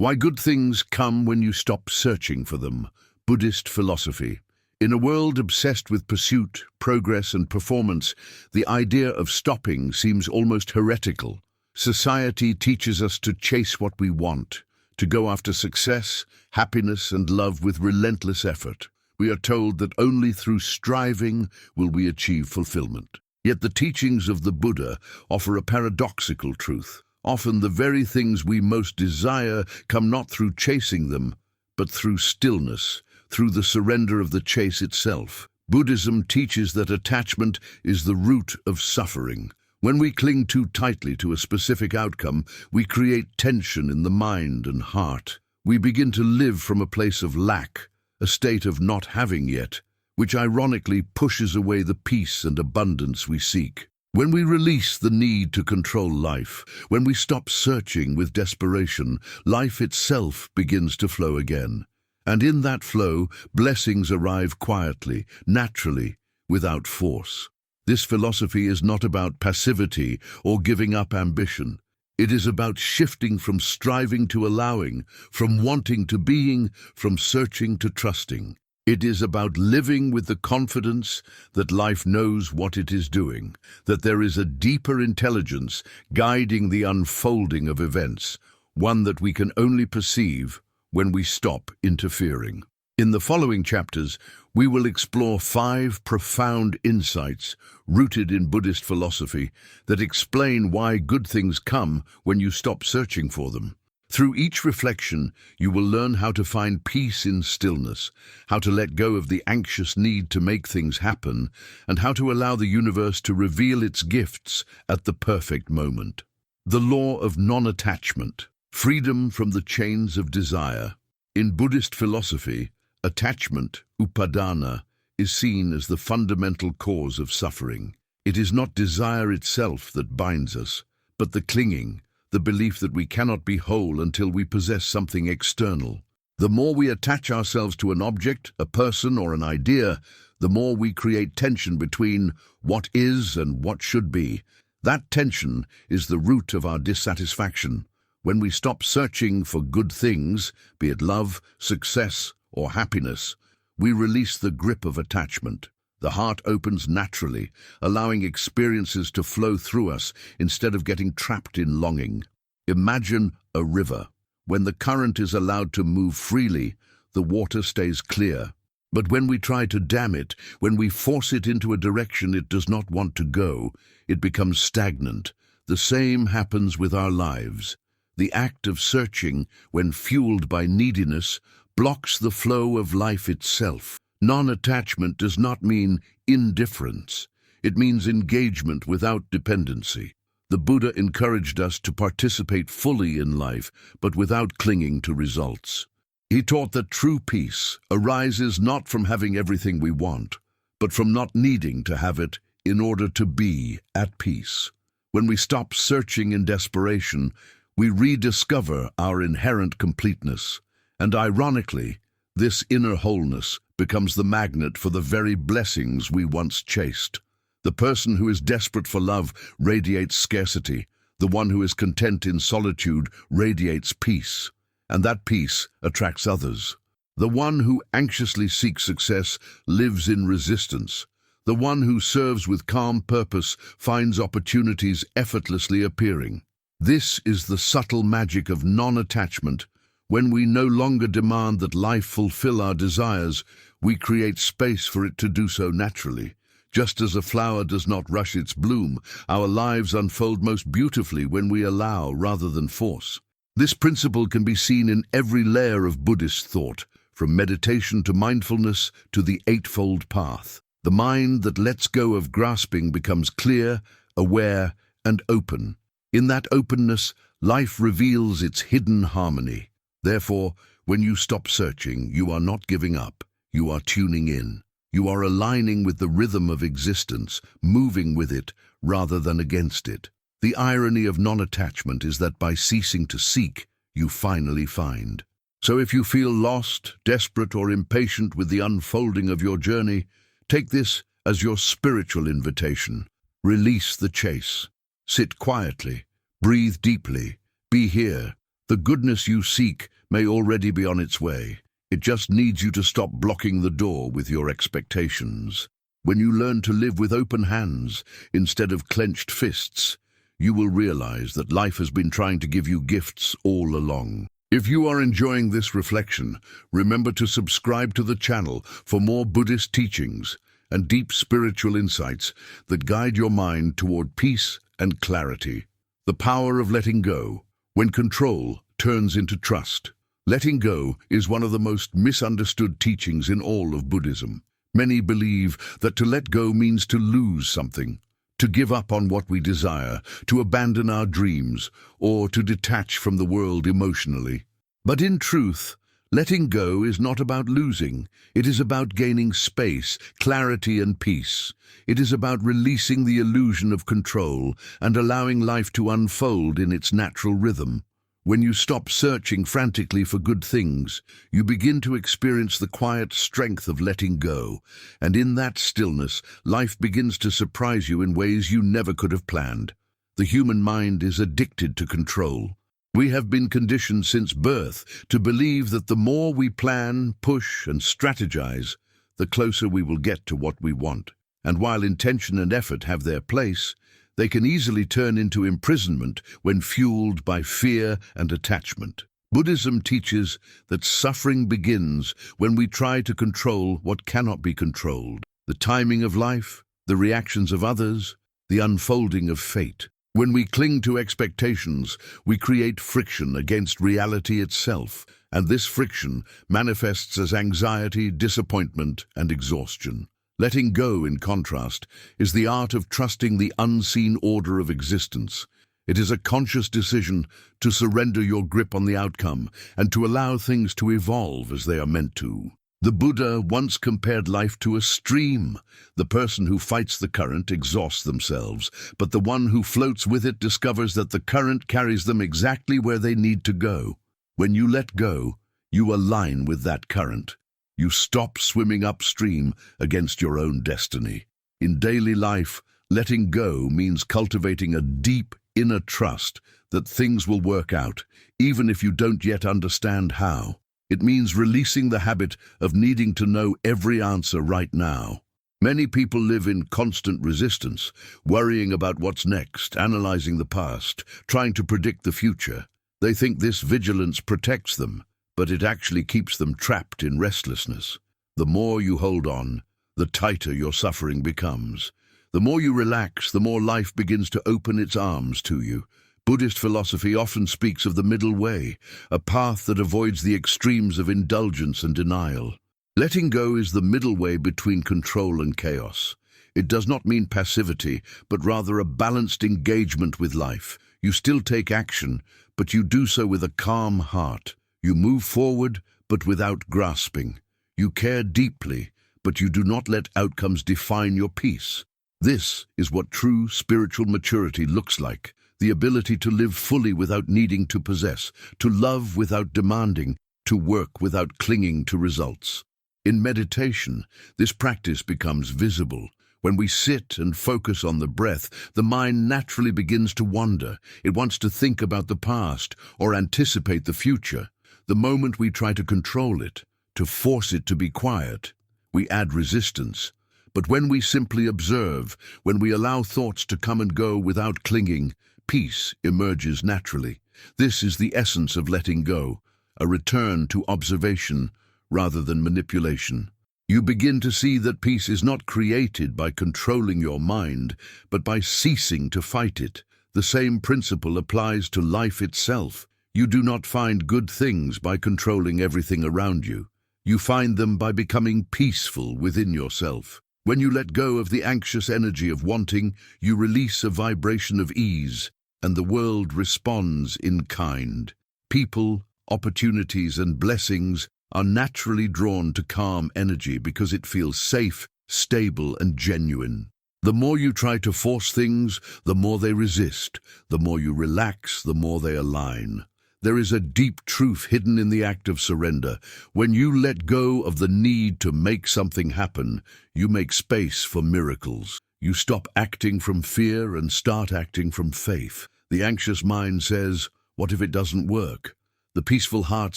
Why good things come when you stop searching for them. Buddhist philosophy. In a world obsessed with pursuit, progress, and performance, the idea of stopping seems almost heretical. Society teaches us to chase what we want, to go after success, happiness, and love with relentless effort. We are told that only through striving will we achieve fulfillment. Yet the teachings of the Buddha offer a paradoxical truth. Often the very things we most desire come not through chasing them, but through stillness, through the surrender of the chase itself. Buddhism teaches that attachment is the root of suffering. When we cling too tightly to a specific outcome, we create tension in the mind and heart. We begin to live from a place of lack, a state of not having yet, which ironically pushes away the peace and abundance we seek. When we release the need to control life, when we stop searching with desperation, life itself begins to flow again. And in that flow, blessings arrive quietly, naturally, without force. This philosophy is not about passivity or giving up ambition. It is about shifting from striving to allowing, from wanting to being, from searching to trusting. It is about living with the confidence that life knows what it is doing, that there is a deeper intelligence guiding the unfolding of events, one that we can only perceive when we stop interfering. In the following chapters, we will explore 5 profound insights rooted in Buddhist philosophy that explain why good things come when you stop searching for them. Through each reflection, you will learn how to find peace in stillness, how to let go of the anxious need to make things happen, and how to allow the universe to reveal its gifts at the perfect moment. The law of non-attachment, freedom from the chains of desire. In Buddhist philosophy, attachment, upadana, is seen as the fundamental cause of suffering. It is not desire itself that binds us, but the clinging, the belief that we cannot be whole until we possess something external. The more we attach ourselves to an object, a person, or an idea, the more we create tension between what is and what should be. That tension is the root of our dissatisfaction. When we stop searching for good things, be it love, success, or happiness, we release the grip of attachment. The heart opens naturally, allowing experiences to flow through us instead of getting trapped in longing. Imagine a river. When the current is allowed to move freely, the water stays clear. But when we try to dam it, when we force it into a direction it does not want to go, it becomes stagnant. The same happens with our lives. The act of searching, when fueled by neediness, blocks the flow of life itself. Non-attachment does not mean indifference. It means engagement without dependency. The Buddha encouraged us to participate fully in life, but without clinging to results. He taught that true peace arises not from having everything we want, but from not needing to have it in order to be at peace. When we stop searching in desperation, we rediscover our inherent completeness, and ironically, this inner wholeness becomes the magnet for the very blessings we once chased. The person who is desperate for love radiates scarcity. The one who is content in solitude radiates peace, and that peace attracts others. The one who anxiously seeks success lives in resistance. The one who serves with calm purpose finds opportunities effortlessly appearing. This is the subtle magic of non-attachment. When we no longer demand that life fulfill our desires, we create space for it to do so naturally. Just as a flower does not rush its bloom, our lives unfold most beautifully when we allow rather than force. This principle can be seen in every layer of Buddhist thought, from meditation to mindfulness to the Eightfold Path. The mind that lets go of grasping becomes clear, aware, and open. In that openness, life reveals its hidden harmony. Therefore, when you stop searching, you are not giving up. You are tuning in. You are aligning with the rhythm of existence, moving with it rather than against it. The irony of non-attachment is that by ceasing to seek, you finally find. So if you feel lost, desperate, or impatient with the unfolding of your journey, take this as your spiritual invitation. Release the chase. Sit quietly. Breathe deeply. Be here. The goodness you seek may already be on its way. It just needs you to stop blocking the door with your expectations. When you learn to live with open hands instead of clenched fists, you will realize that life has been trying to give you gifts all along. If you are enjoying this reflection, remember to subscribe to the channel for more Buddhist teachings and deep spiritual insights that guide your mind toward peace and clarity. The power of letting go, when control turns into trust. Letting go is one of the most misunderstood teachings in all of Buddhism. Many believe that to let go means to lose something, to give up on what we desire, to abandon our dreams, or to detach from the world emotionally. But in truth, letting go is not about losing. It is about gaining space, clarity, and peace. It is about releasing the illusion of control and allowing life to unfold in its natural rhythm. When you stop searching frantically for good things, you begin to experience the quiet strength of letting go, and in that stillness, life begins to surprise you in ways you never could have planned. The human mind is addicted to control. We have been conditioned since birth to believe that the more we plan, push, and strategize, the closer we will get to what we want. And while intention and effort have their place, they can easily turn into imprisonment when fueled by fear and attachment. Buddhism teaches that suffering begins when we try to control what cannot be controlled: the timing of life, the reactions of others, the unfolding of fate. When we cling to expectations, we create friction against reality itself, and this friction manifests as anxiety, disappointment, and exhaustion. Letting go, in contrast, is the art of trusting the unseen order of existence. It is a conscious decision to surrender your grip on the outcome and to allow things to evolve as they are meant to. The Buddha once compared life to a stream. The person who fights the current exhausts themselves, but the one who floats with it discovers that the current carries them exactly where they need to go. When you let go, you align with that current. You stop swimming upstream against your own destiny. In daily life, letting go means cultivating a deep inner trust that things will work out, even if you don't yet understand how. It means releasing the habit of needing to know every answer right now. Many people live in constant resistance, worrying about what's next, analyzing the past, trying to predict the future. They think this vigilance protects them, but it actually keeps them trapped in restlessness. The more you hold on, the tighter your suffering becomes. The more you relax, the more life begins to open its arms to you. Buddhist philosophy often speaks of the middle way, a path that avoids the extremes of indulgence and denial. Letting go is the middle way between control and chaos. It does not mean passivity, but rather a balanced engagement with life. You still take action, but you do so with a calm heart. You move forward, but without grasping. You care deeply, but you do not let outcomes define your peace. This is what true spiritual maturity looks like: the ability to live fully without needing to possess, to love without demanding, to work without clinging to results. In meditation, this practice becomes visible. When we sit and focus on the breath, the mind naturally begins to wander. It wants to think about the past or anticipate the future. The moment we try to control it, to force it to be quiet, we add resistance. But when we simply observe, when we allow thoughts to come and go without clinging, peace emerges naturally. This is the essence of letting go, a return to observation rather than manipulation. You begin to see that peace is not created by controlling your mind, but by ceasing to fight it. The same principle applies to life itself. You do not find good things by controlling everything around you. You find them by becoming peaceful within yourself. When you let go of the anxious energy of wanting, you release a vibration of ease, and the world responds in kind. People, opportunities, and blessings are naturally drawn to calm energy because it feels safe, stable, and genuine. The more you try to force things, the more they resist. The more you relax, the more they align. There is a deep truth hidden in the act of surrender. When you let go of the need to make something happen, you make space for miracles. You stop acting from fear and start acting from faith. The anxious mind says, "What if it doesn't work?" The peaceful heart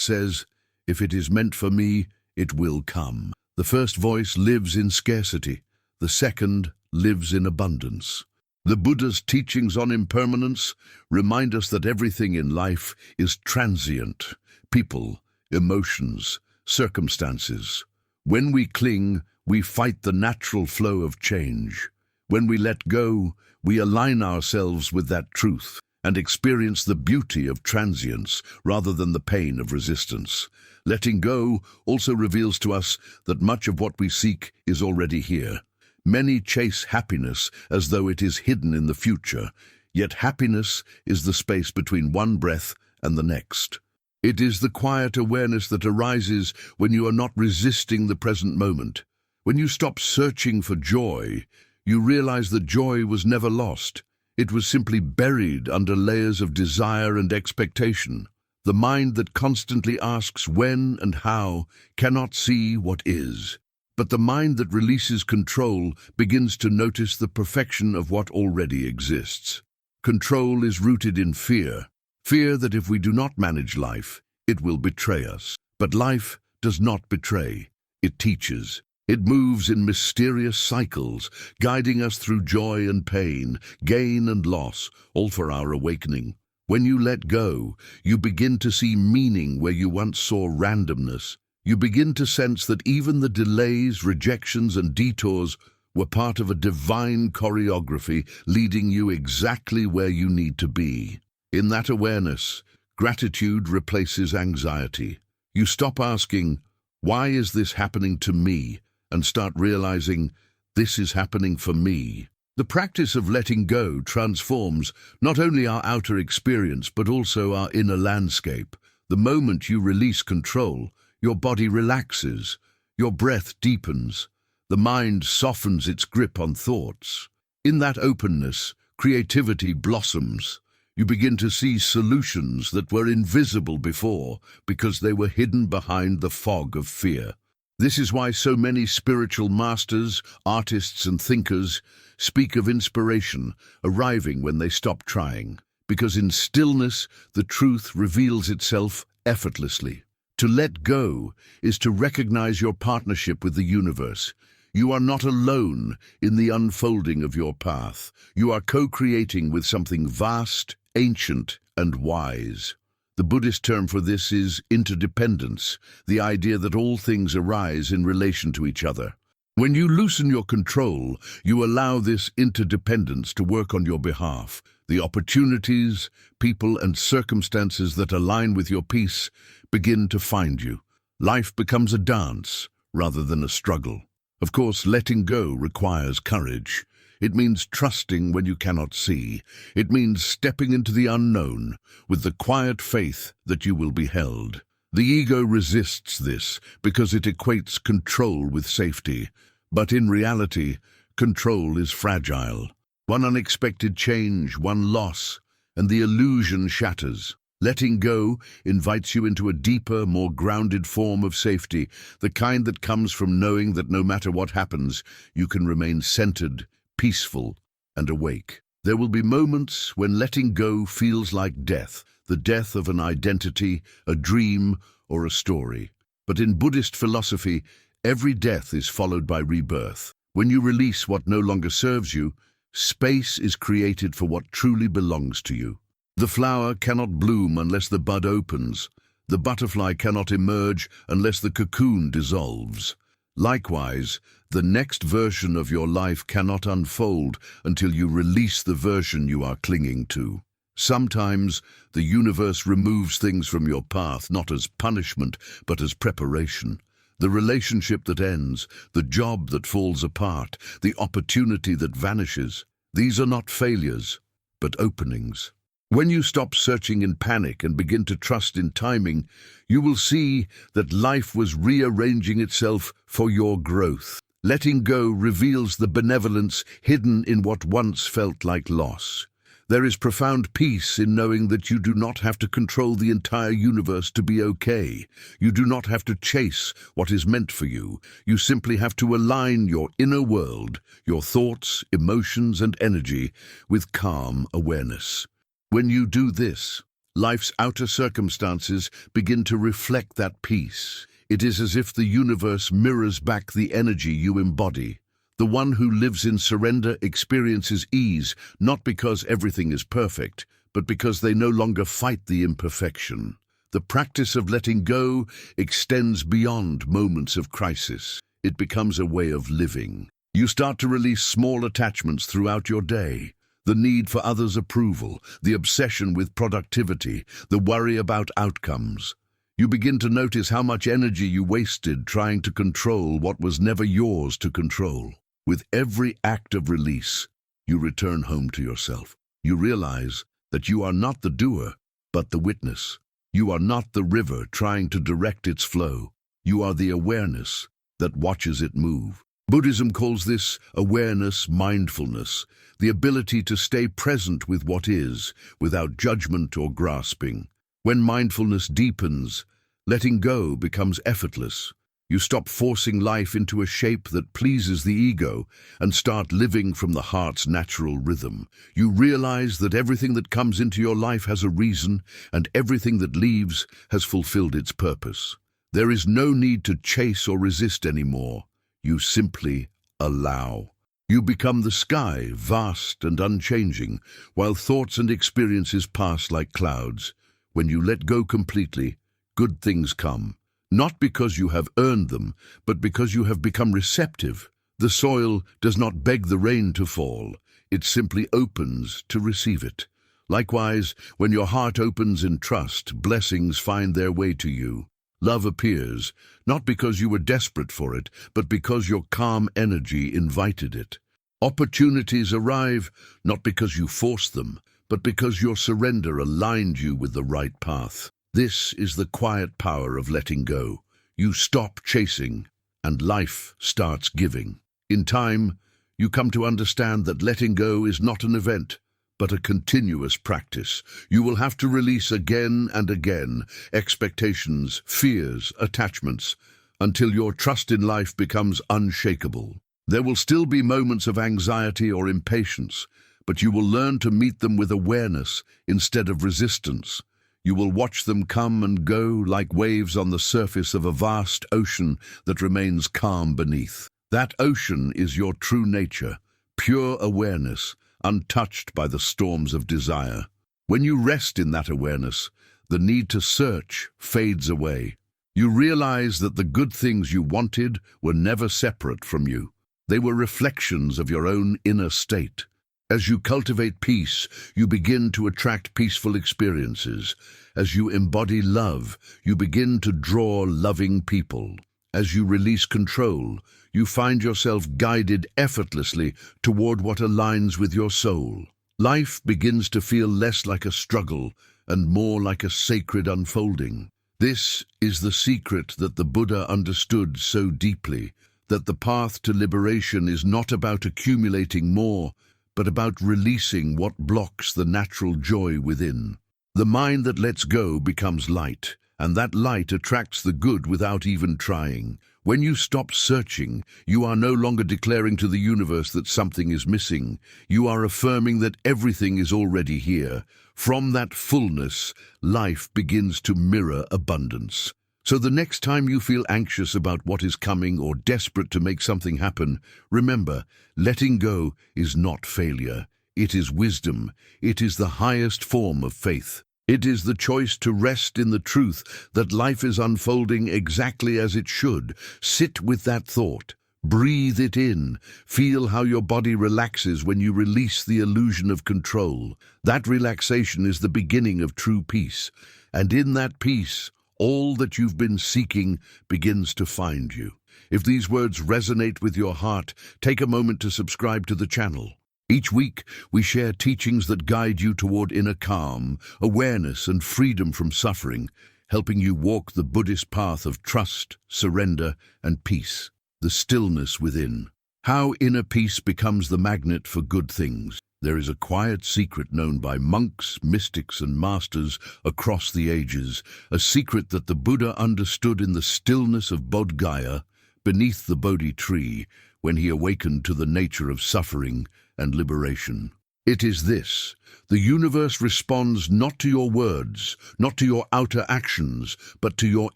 says, "If it is meant for me, it will come." The first voice lives in scarcity. The second lives in abundance. The Buddha's teachings on impermanence remind us that everything in life is transient. People, emotions, circumstances. When we cling, we fight the natural flow of change. When we let go, we align ourselves with that truth and experience the beauty of transience rather than the pain of resistance. Letting go also reveals to us that much of what we seek is already here. Many chase happiness as though it is hidden in the future, yet happiness is the space between one breath and the next. It is the quiet awareness that arises when you are not resisting the present moment. When you stop searching for joy, you realize that joy was never lost. It was simply buried under layers of desire and expectation. The mind that constantly asks when and how cannot see what is. But the mind that releases control begins to notice the perfection of what already exists. Control is rooted in fear. Fear that if we do not manage life, it will betray us. But life does not betray. It teaches. It moves in mysterious cycles, guiding us through joy and pain, gain and loss, all for our awakening. When you let go, you begin to see meaning where you once saw randomness. You begin to sense that even the delays, rejections, and detours were part of a divine choreography leading you exactly where you need to be. In that awareness, gratitude replaces anxiety. You stop asking, "Why is this happening to me?" and start realizing, "This is happening for me." The practice of letting go transforms not only our outer experience but also our inner landscape. The moment you release control, your body relaxes, your breath deepens, the mind softens its grip on thoughts. In that openness, creativity blossoms. You begin to see solutions that were invisible before because they were hidden behind the fog of fear. This is why so many spiritual masters, artists, and thinkers speak of inspiration arriving when they stop trying, because in stillness the truth reveals itself effortlessly. To let go is to recognize your partnership with the universe. You are not alone in the unfolding of your path. You are co-creating with something vast, ancient, and wise. The Buddhist term for this is interdependence, the idea that all things arise in relation to each other. When you loosen your control, you allow this interdependence to work on your behalf. The opportunities, people, and circumstances that align with your peace begin to find you. Life becomes a dance rather than a struggle. Of course, letting go requires courage. It means trusting when you cannot see. It means stepping into the unknown with the quiet faith that you will be held. The ego resists this because it equates control with safety. But in reality, control is fragile. One unexpected change, one loss, and the illusion shatters. Letting go invites you into a deeper, more grounded form of safety, the kind that comes from knowing that no matter what happens, you can remain centered, peaceful, and awake. There will be moments when letting go feels like death, the death of an identity, a dream, or a story. But in Buddhist philosophy, every death is followed by rebirth. When you release what no longer serves you, space is created for what truly belongs to you. The flower cannot bloom unless the bud opens. The butterfly cannot emerge unless the cocoon dissolves. Likewise, the next version of your life cannot unfold until you release the version you are clinging to. Sometimes the universe removes things from your path, not as punishment, but as preparation. The relationship that ends, the job that falls apart, the opportunity that vanishes. These are not failures, but openings. When you stop searching in panic and begin to trust in timing, you will see that life was rearranging itself for your growth. Letting go reveals the benevolence hidden in what once felt like loss. There is profound peace in knowing that you do not have to control the entire universe to be okay. You do not have to chase what is meant for you. You simply have to align your inner world, your thoughts, emotions, and energy with calm awareness. When you do this, Life's outer circumstances begin to reflect that peace. It is as if the universe mirrors back the energy you embody. The one who lives in surrender experiences ease, not because everything is perfect, but because they no longer fight the imperfection. The practice of letting go extends beyond moments of crisis. It becomes a way of living. You start to release small attachments throughout your day. The need for others' approval, the obsession with productivity, the worry about outcomes. You begin to notice how much energy you wasted trying to control what was never yours to control. With every act of release, you return home to yourself. You realize that you are not the doer, but the witness. You are not the river trying to direct its flow. You are the awareness that watches it move. Buddhism calls this awareness, mindfulness, the ability to stay present with what is, without judgment or grasping. When mindfulness deepens, letting go becomes effortless. You stop forcing life into a shape that pleases the ego and start living from the heart's natural rhythm. You realize that everything that comes into your life has a reason, and everything that leaves has fulfilled its purpose. There is no need to chase or resist anymore. You simply allow. You become the sky, vast and unchanging, while thoughts and experiences pass like clouds. When you let go completely, good things come. Not because you have earned them, but because you have become receptive. The soil does not beg the rain to fall. It simply opens to receive it. Likewise, when your heart opens in trust, blessings find their way to you. Love appears, not because you were desperate for it, but because your calm energy invited it. Opportunities arrive, not because you forced them, but because your surrender aligned you with the right path. This is the quiet power of letting go. You stop chasing, and life starts giving. In time, you come to understand that letting go is not an event, but a continuous practice. You will have to release again and again expectations, fears, attachments, until your trust in life becomes unshakable. There will still be moments of anxiety or impatience, but you will learn to meet them with awareness instead of resistance. You will watch them come and go like waves on the surface of a vast ocean that remains calm beneath. That ocean is your true nature, pure awareness, untouched by the storms of desire. When you rest in that awareness, the need to search fades away. You realize that the good things you wanted were never separate from you. They were reflections of your own inner state. As you cultivate peace, you begin to attract peaceful experiences. As you embody love, you begin to draw loving people. As you release control, you find yourself guided effortlessly toward what aligns with your soul. Life begins to feel less like a struggle and more like a sacred unfolding. This is the secret that the Buddha understood so deeply, that the path to liberation is not about accumulating more, but about releasing what blocks the natural joy within. The mind that lets go becomes light, and that light attracts the good without even trying. When you stop searching, you are no longer declaring to the universe that something is missing. You are affirming that everything is already here. From that fullness, life begins to mirror abundance. So the next time you feel anxious about what is coming or desperate to make something happen, remember, letting go is not failure. It is wisdom. It is the highest form of faith. It is the choice to rest in the truth that life is unfolding exactly as it should. Sit with that thought. Breathe it in. Feel how your body relaxes when you release the illusion of control. That relaxation is the beginning of true peace. And in that peace, all that you've been seeking begins to find you. If these words resonate with your heart, take a moment to subscribe to the channel. Each week, we share teachings that guide you toward inner calm, awareness, and freedom from suffering, helping you walk the Buddhist path of trust, surrender, and peace, the stillness within. How inner peace becomes the magnet for good things. There is a quiet secret known by monks, mystics, and masters across the ages, a secret that the Buddha understood in the stillness of Bodh Gaya, beneath the Bodhi tree, when he awakened to the nature of suffering and liberation. It is this: the universe responds not to your words, not to your outer actions, but to your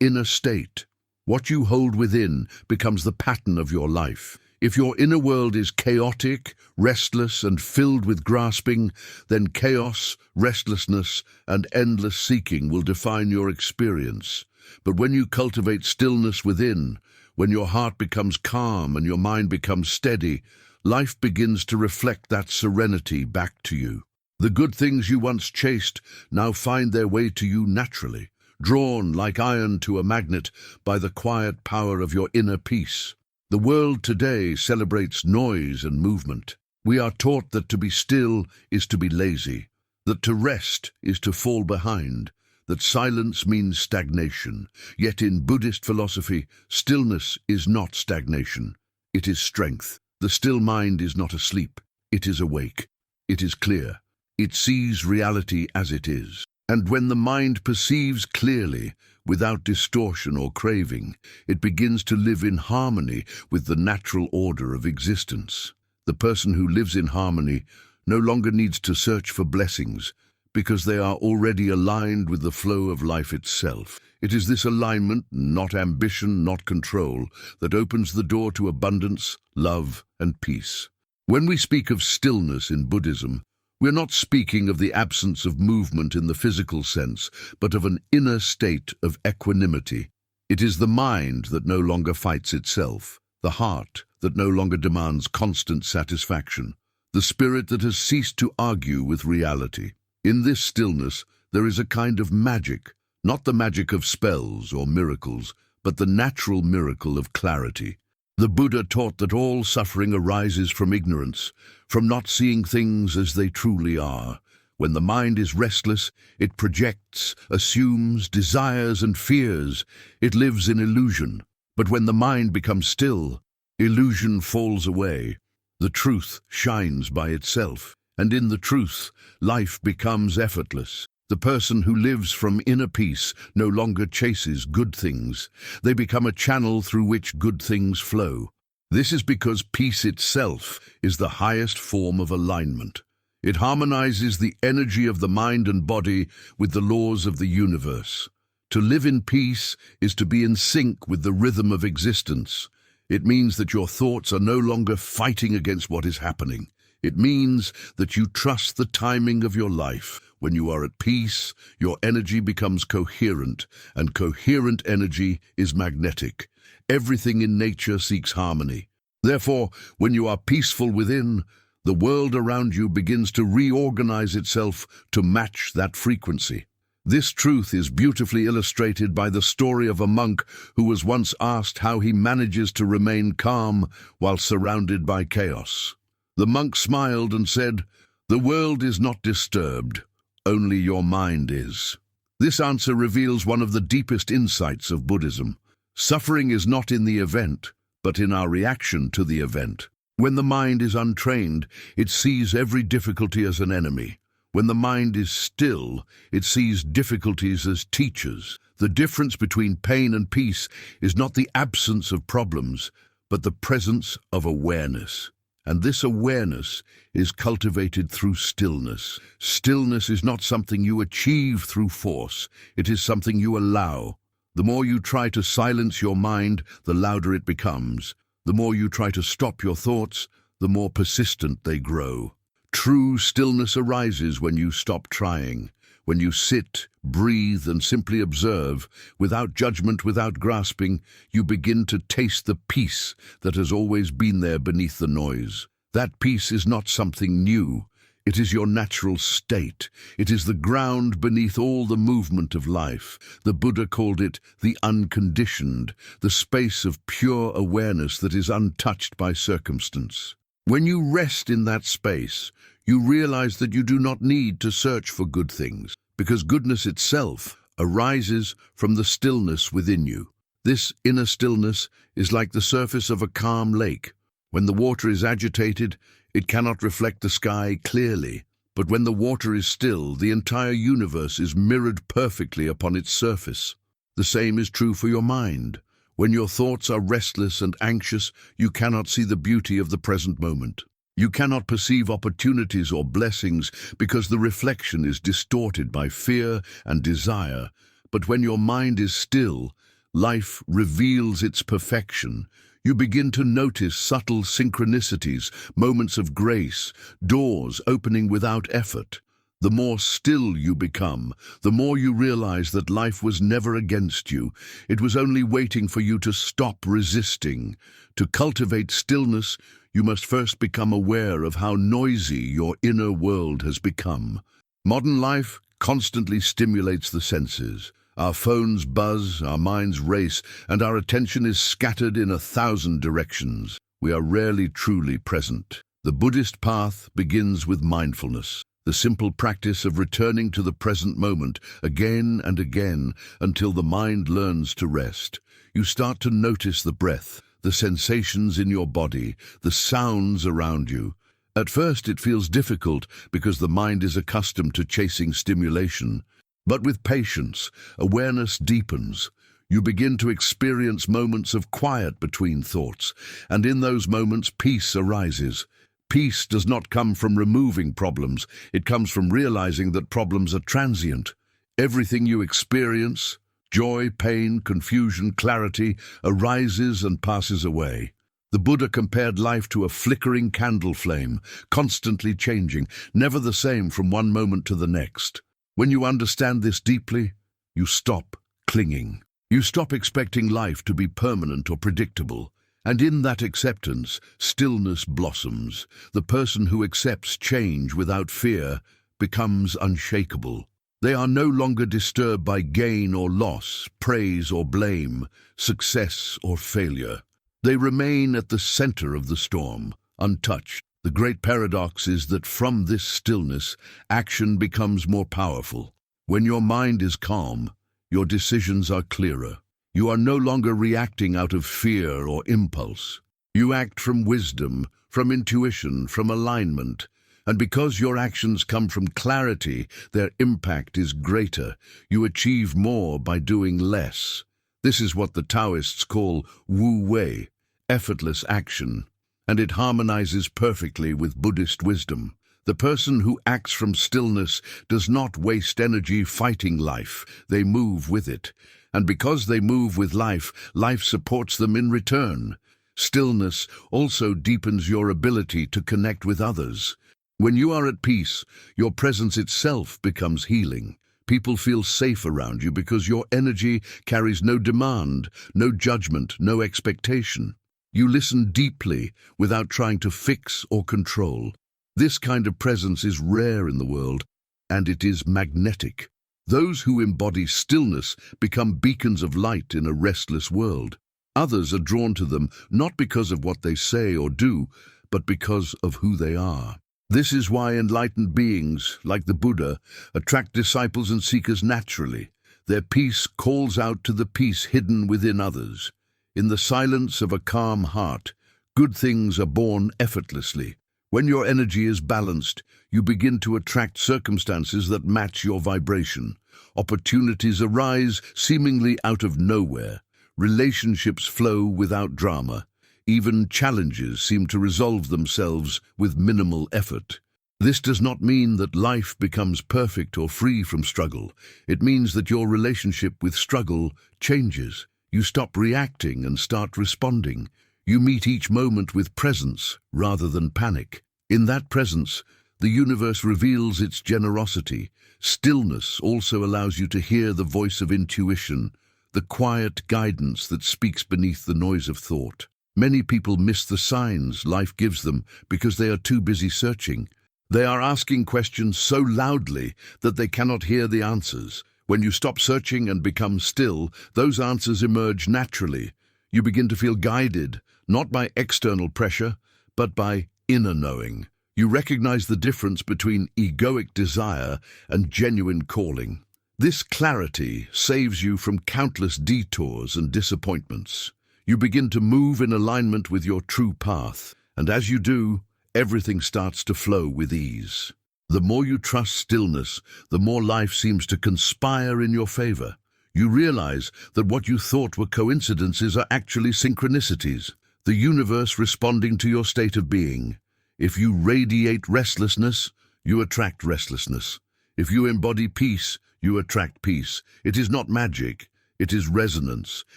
inner state. What you hold within becomes the pattern of your life. If your inner world is chaotic, restless, and filled with grasping, then chaos, restlessness, and endless seeking will define your experience. But when you cultivate stillness within, when your heart becomes calm and your mind becomes steady, life begins to reflect that serenity back to you. The good things you once chased now find their way to you naturally, drawn like iron to a magnet by the quiet power of your inner peace. The world today celebrates noise and movement. We are taught that to be still is to be lazy, that to rest is to fall behind, that silence means stagnation. Yet in Buddhist philosophy, stillness is not stagnation. It is strength. The still mind is not asleep. It is awake. It is clear. It sees reality as it is. And when the mind perceives clearly, without distortion or craving, it begins to live in harmony with the natural order of existence. The person who lives in harmony no longer needs to search for blessings, because they are already aligned with the flow of life itself. It is this alignment, not ambition, not control, that opens the door to abundance, love, and peace. When we speak of stillness in Buddhism, we're not speaking of the absence of movement in the physical sense, but of an inner state of equanimity. It is the mind that no longer fights itself, the heart that no longer demands constant satisfaction, the spirit that has ceased to argue with reality. In this stillness, there is a kind of magic, not the magic of spells or miracles, but the natural miracle of clarity. The Buddha taught that all suffering arises from ignorance, from not seeing things as they truly are. When the mind is restless, it projects, assumes, desires, and fears. It lives in illusion. But when the mind becomes still, illusion falls away. The truth shines by itself, and in the truth, life becomes effortless. The person who lives from inner peace no longer chases good things. They become a channel through which good things flow. This is because peace itself is the highest form of alignment. It harmonizes the energy of the mind and body with the laws of the universe. To live in peace is to be in sync with the rhythm of existence. It means that your thoughts are no longer fighting against what is happening. It means that you trust the timing of your life. When you are at peace, your energy becomes coherent, and coherent energy is magnetic. Everything in nature seeks harmony. Therefore, when you are peaceful within, the world around you begins to reorganize itself to match that frequency. This truth is beautifully illustrated by the story of a monk who was once asked how he manages to remain calm while surrounded by chaos. The monk smiled and said, "The world is not disturbed. Only your mind is." This answer reveals one of the deepest insights of Buddhism. Suffering is not in the event, but in our reaction to the event. When the mind is untrained, it sees every difficulty as an enemy. When the mind is still, it sees difficulties as teachers. The difference between pain and peace is not the absence of problems, but the presence of awareness. And this awareness is cultivated through stillness. Stillness is not something you achieve through force. It is something you allow. The more you try to silence your mind, the louder it becomes. The more you try to stop your thoughts, the more persistent they grow. True stillness arises when you stop trying, when you sit, breathe, and simply observe. Without judgment, without grasping, you begin to taste the peace that has always been there beneath the noise. That peace is not something new. It is your natural state. It is the ground beneath all the movement of life. The Buddha called it the unconditioned, the space of pure awareness that is untouched by circumstance. When you rest in that space, you realize that you do not need to search for good things, because goodness itself arises from the stillness within you. This inner stillness is like the surface of a calm lake. When the water is agitated, it cannot reflect the sky clearly. But when the water is still, the entire universe is mirrored perfectly upon its surface. The same is true for your mind. When your thoughts are restless and anxious, you cannot see the beauty of the present moment. You cannot perceive opportunities or blessings because the reflection is distorted by fear and desire. But when your mind is still, life reveals its perfection. You begin to notice subtle synchronicities, moments of grace, doors opening without effort. The more still you become, the more you realize that life was never against you. It was only waiting for you to stop resisting. To cultivate stillness, you must first become aware of how noisy your inner world has become. Modern life constantly stimulates the senses. Our phones buzz, our minds race, and our attention is scattered in 1,000 directions. We are rarely truly present. The Buddhist path begins with mindfulness, the simple practice of returning to the present moment again and again until the mind learns to rest. You start to notice the breath, the sensations in your body, the sounds around you. At first it feels difficult because the mind is accustomed to chasing stimulation. But with patience, awareness deepens. You begin to experience moments of quiet between thoughts, and in those moments peace arises. Peace does not come from removing problems, it comes from realizing that problems are transient. Everything you experience, joy, pain, confusion, clarity, arises and passes away. The Buddha compared life to a flickering candle flame, constantly changing, never the same from one moment to the next. When you understand this deeply, you stop clinging. You stop expecting life to be permanent or predictable. And in that acceptance, stillness blossoms. The person who accepts change without fear becomes unshakable. They are no longer disturbed by gain or loss, praise or blame, success or failure. They remain at the center of the storm, untouched. The great paradox is that from this stillness, action becomes more powerful. When your mind is calm, your decisions are clearer. You are no longer reacting out of fear or impulse. You act from wisdom, from intuition, from alignment. And because your actions come from clarity, their impact is greater. You achieve more by doing less. This is what the Taoists call Wu Wei, effortless action. And it harmonizes perfectly with Buddhist wisdom. The person who acts from stillness does not waste energy fighting life. They move with it. And because they move with life, life supports them in return. Stillness also deepens your ability to connect with others. When you are at peace, your presence itself becomes healing. People feel safe around you because your energy carries no demand, no judgment, no expectation. You listen deeply without trying to fix or control. This kind of presence is rare in the world, and it is magnetic. Those who embody stillness become beacons of light in a restless world. Others are drawn to them not because of what they say or do, but because of who they are. This is why enlightened beings, like the Buddha, attract disciples and seekers naturally. Their peace calls out to the peace hidden within others. In the silence of a calm heart, good things are born effortlessly. When your energy is balanced, you begin to attract circumstances that match your vibration. Opportunities arise seemingly out of nowhere. Relationships flow without drama. Even challenges seem to resolve themselves with minimal effort. This does not mean that life becomes perfect or free from struggle. It means that your relationship with struggle changes. You stop reacting and start responding. You meet each moment with presence rather than panic. In that presence, the universe reveals its generosity. Stillness also allows you to hear the voice of intuition, the quiet guidance that speaks beneath the noise of thought. Many people miss the signs life gives them because they are too busy searching. They are asking questions so loudly that they cannot hear the answers. When you stop searching and become still, those answers emerge naturally. You begin to feel guided, not by external pressure, but by inner knowing. You recognize the difference between egoic desire and genuine calling. This clarity saves you from countless detours and disappointments. You begin to move in alignment with your true path, and as you do, everything starts to flow with ease. The more you trust stillness, the more life seems to conspire in your favor. You realize that what you thought were coincidences are actually synchronicities, the universe responding to your state of being. If you radiate restlessness, you attract restlessness. If you embody peace, you attract peace. It is not magic, it is resonance.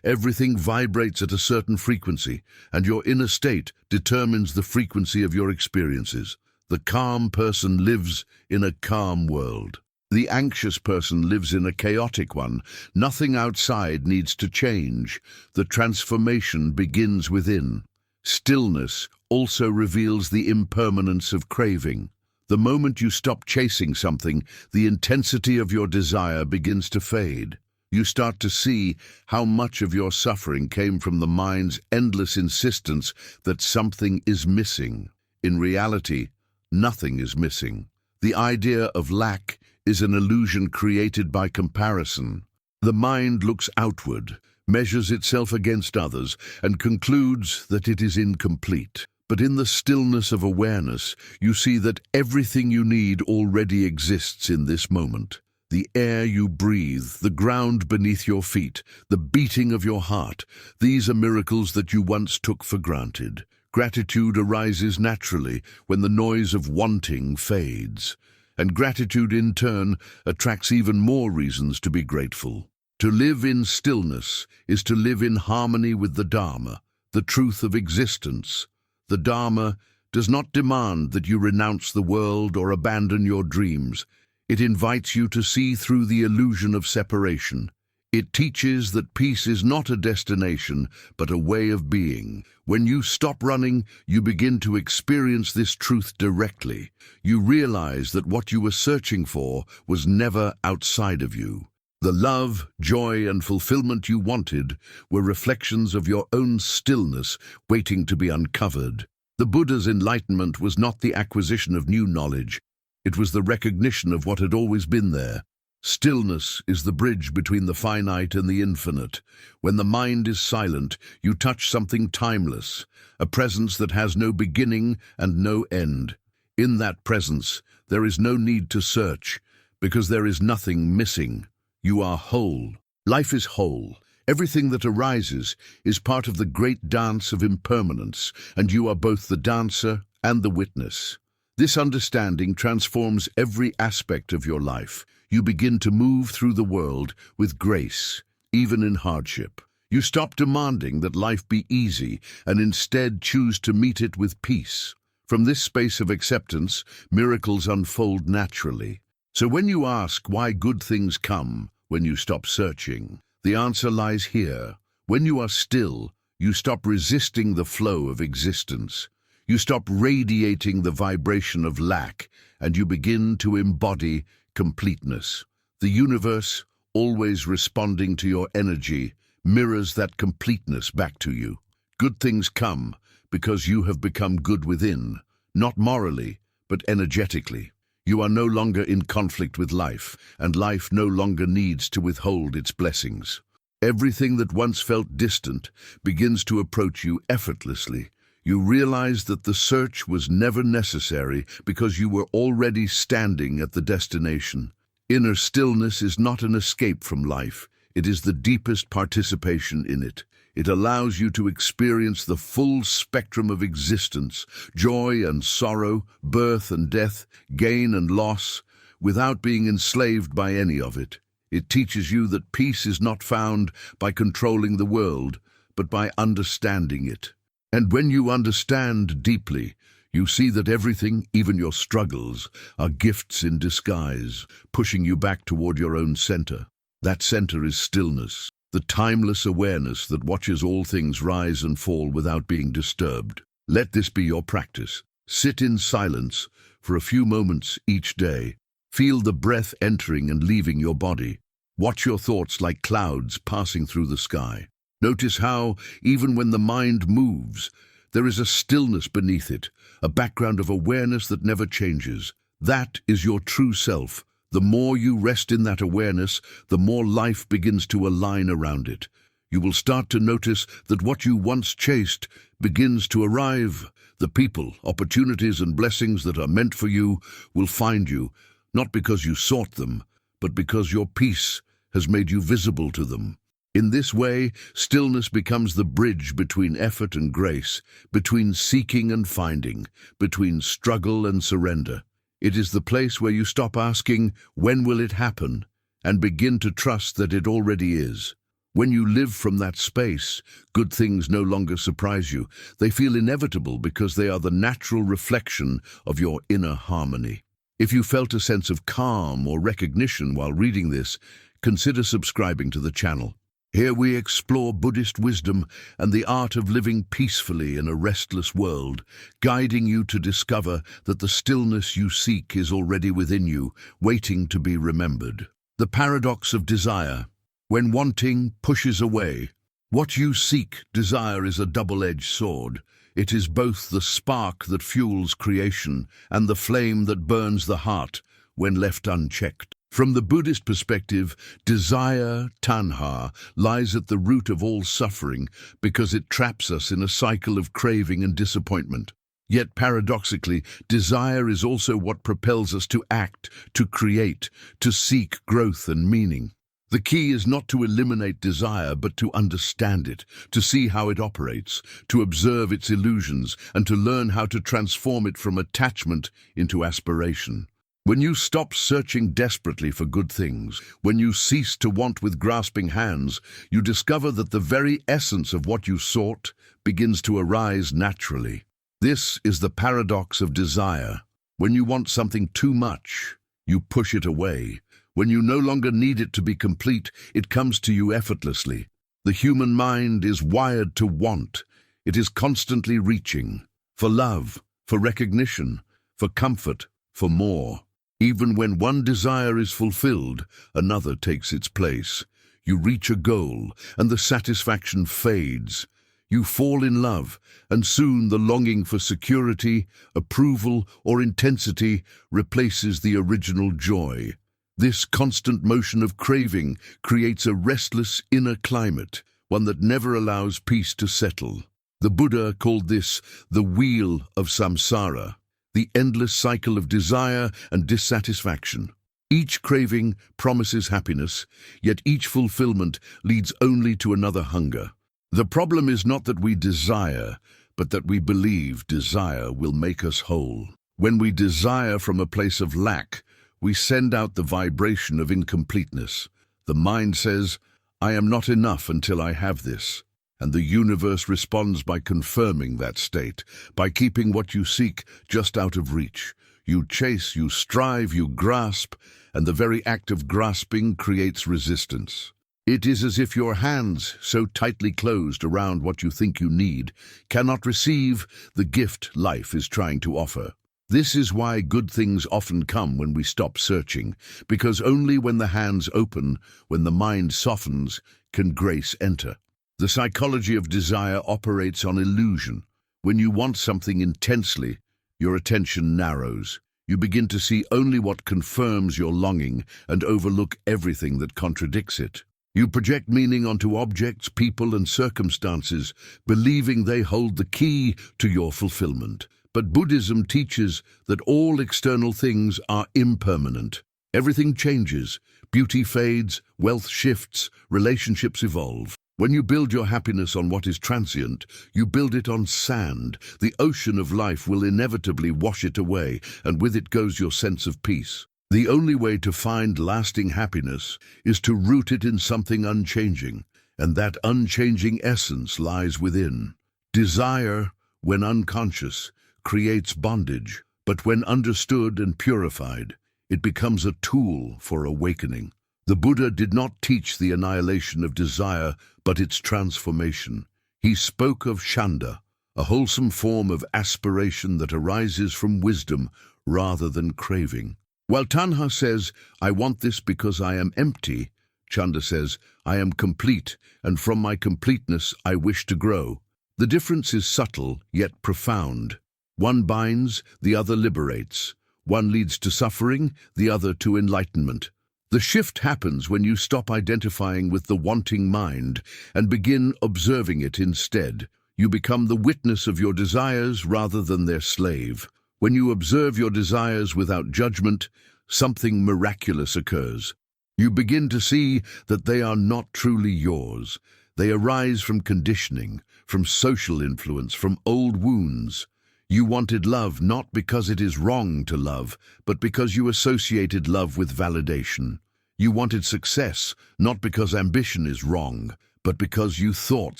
Everything vibrates at a certain frequency, and your inner state determines the frequency of your experiences. The calm person lives in a calm world. The anxious person lives in a chaotic one. Nothing outside needs to change. The transformation begins within. Stillness also reveals the impermanence of craving. The moment you stop chasing something, the intensity of your desire begins to fade. You start to see how much of your suffering came from the mind's endless insistence that something is missing. In reality, nothing is missing. The idea of lack is an illusion created by comparison. The mind looks outward, measures itself against others, and concludes that it is incomplete. But in the stillness of awareness, you see that everything you need already exists in this moment. The air you breathe, the ground beneath your feet, the beating of your heart, these are miracles that you once took for granted. Gratitude arises naturally when the noise of wanting fades. And gratitude in turn attracts even more reasons to be grateful. To live in stillness is to live in harmony with the Dharma, the truth of existence. The Dharma does not demand that you renounce the world or abandon your dreams. It invites you to see through the illusion of separation. It teaches that peace is not a destination, but a way of being. When you stop running, you begin to experience this truth directly. You realize that what you were searching for was never outside of you. The love, joy, and fulfillment you wanted were reflections of your own stillness waiting to be uncovered. The Buddha's enlightenment was not the acquisition of new knowledge. It was the recognition of what had always been there. Stillness is the bridge between the finite and the infinite. When the mind is silent, you touch something timeless, a presence that has no beginning and no end. In that presence, there is no need to search, because there is nothing missing. You are whole. Life is whole. Everything that arises is part of the great dance of impermanence, and you are both the dancer and the witness. This understanding transforms every aspect of your life. You begin to move through the world with grace, even in hardship. You stop demanding that life be easy and instead choose to meet it with peace. From this space of acceptance, miracles unfold naturally. So when you ask why good things come when you stop searching, the answer lies here. When you are still, you stop resisting the flow of existence. You stop radiating the vibration of lack, and you begin to embody completeness. The universe, always responding to your energy, mirrors that completeness back to you. Good things come because you have become good within, not morally, but energetically. You are no longer in conflict with life, and life no longer needs to withhold its blessings. Everything that once felt distant begins to approach you effortlessly. You realize that the search was never necessary because you were already standing at the destination. Inner stillness is not an escape from life. It is the deepest participation in it. It allows you to experience the full spectrum of existence, joy and sorrow, birth and death, gain and loss, without being enslaved by any of it. It teaches you that peace is not found by controlling the world, but by understanding it. And when you understand deeply, you see that everything, even your struggles, are gifts in disguise, pushing you back toward your own center. That center is stillness, the timeless awareness that watches all things rise and fall without being disturbed. Let this be your practice. Sit in silence for a few moments each day. Feel the breath entering and leaving your body. Watch your thoughts like clouds passing through the sky. Notice how, even when the mind moves, there is a stillness beneath it, a background of awareness that never changes. That is your true self. The more you rest in that awareness, the more life begins to align around it. You will start to notice that what you once chased begins to arrive. The people, opportunities, and blessings that are meant for you will find you, not because you sought them, but because your peace has made you visible to them. In this way, stillness becomes the bridge between effort and grace, between seeking and finding, between struggle and surrender. It is the place where you stop asking, "When will it happen?" and begin to trust that it already is. When you live from that space, good things no longer surprise you. They feel inevitable because they are the natural reflection of your inner harmony. If you felt a sense of calm or recognition while reading this, consider subscribing to the channel. Here we explore Buddhist wisdom and the art of living peacefully in a restless world, guiding you to discover that the stillness you seek is already within you, waiting to be remembered. The paradox of desire. When wanting pushes away, what you seek, desire, is a double-edged sword. It is both the spark that fuels creation and the flame that burns the heart when left unchecked. From the Buddhist perspective, desire, tanha, lies at the root of all suffering because it traps us in a cycle of craving and disappointment. Yet paradoxically, desire is also what propels us to act, to create, to seek growth and meaning. The key is not to eliminate desire, but to understand it, to see how it operates, to observe its illusions, and to learn how to transform it from attachment into aspiration. When you stop searching desperately for good things, when you cease to want with grasping hands, you discover that the very essence of what you sought begins to arise naturally. This is the paradox of desire. When you want something too much, you push it away. When you no longer need it to be complete, it comes to you effortlessly. The human mind is wired to want. It is constantly reaching for love, for recognition, for comfort, for more. Even when one desire is fulfilled, another takes its place. You reach a goal, and the satisfaction fades. You fall in love, and soon the longing for security, approval, or intensity replaces the original joy. This constant motion of craving creates a restless inner climate, one that never allows peace to settle. The Buddha called this the wheel of samsara, the endless cycle of desire and dissatisfaction. Each craving promises happiness, yet each fulfillment leads only to another hunger. The problem is not that we desire, but that we believe desire will make us whole. When we desire from a place of lack, we send out the vibration of incompleteness. The mind says, "I am not enough until I have this." And the universe responds by confirming that state, by keeping what you seek just out of reach. You chase, you strive, you grasp, and the very act of grasping creates resistance. It is as if your hands, so tightly closed around what you think you need, cannot receive the gift life is trying to offer. This is why good things often come when we stop searching, because only when the hands open, when the mind softens, can grace enter. The psychology of desire operates on illusion. When you want something intensely, your attention narrows. You begin to see only what confirms your longing and overlook everything that contradicts it. You project meaning onto objects, people, and circumstances, believing they hold the key to your fulfillment. But Buddhism teaches that all external things are impermanent. Everything changes, beauty fades, wealth shifts, relationships evolve. When you build your happiness on what is transient, you build it on sand. The ocean of life will inevitably wash it away, and with it goes your sense of peace. The only way to find lasting happiness is to root it in something unchanging, and that unchanging essence lies within. Desire, when unconscious, creates bondage, but when understood and purified, it becomes a tool for awakening. The Buddha did not teach the annihilation of desire, but its transformation. He spoke of chanda, a wholesome form of aspiration that arises from wisdom rather than craving. While tanha says, "I want this because I am empty," chanda says, "I am complete, and from my completeness I wish to grow." The difference is subtle, yet profound. One binds, the other liberates. One leads to suffering, the other to enlightenment. The shift happens when you stop identifying with the wanting mind and begin observing it instead. You become the witness of your desires rather than their slave. When you observe your desires without judgment, something miraculous occurs. You begin to see that they are not truly yours. They arise from conditioning, from social influence, from old wounds. You wanted love not because it is wrong to love, but because you associated love with validation. You wanted success not because ambition is wrong, but because you thought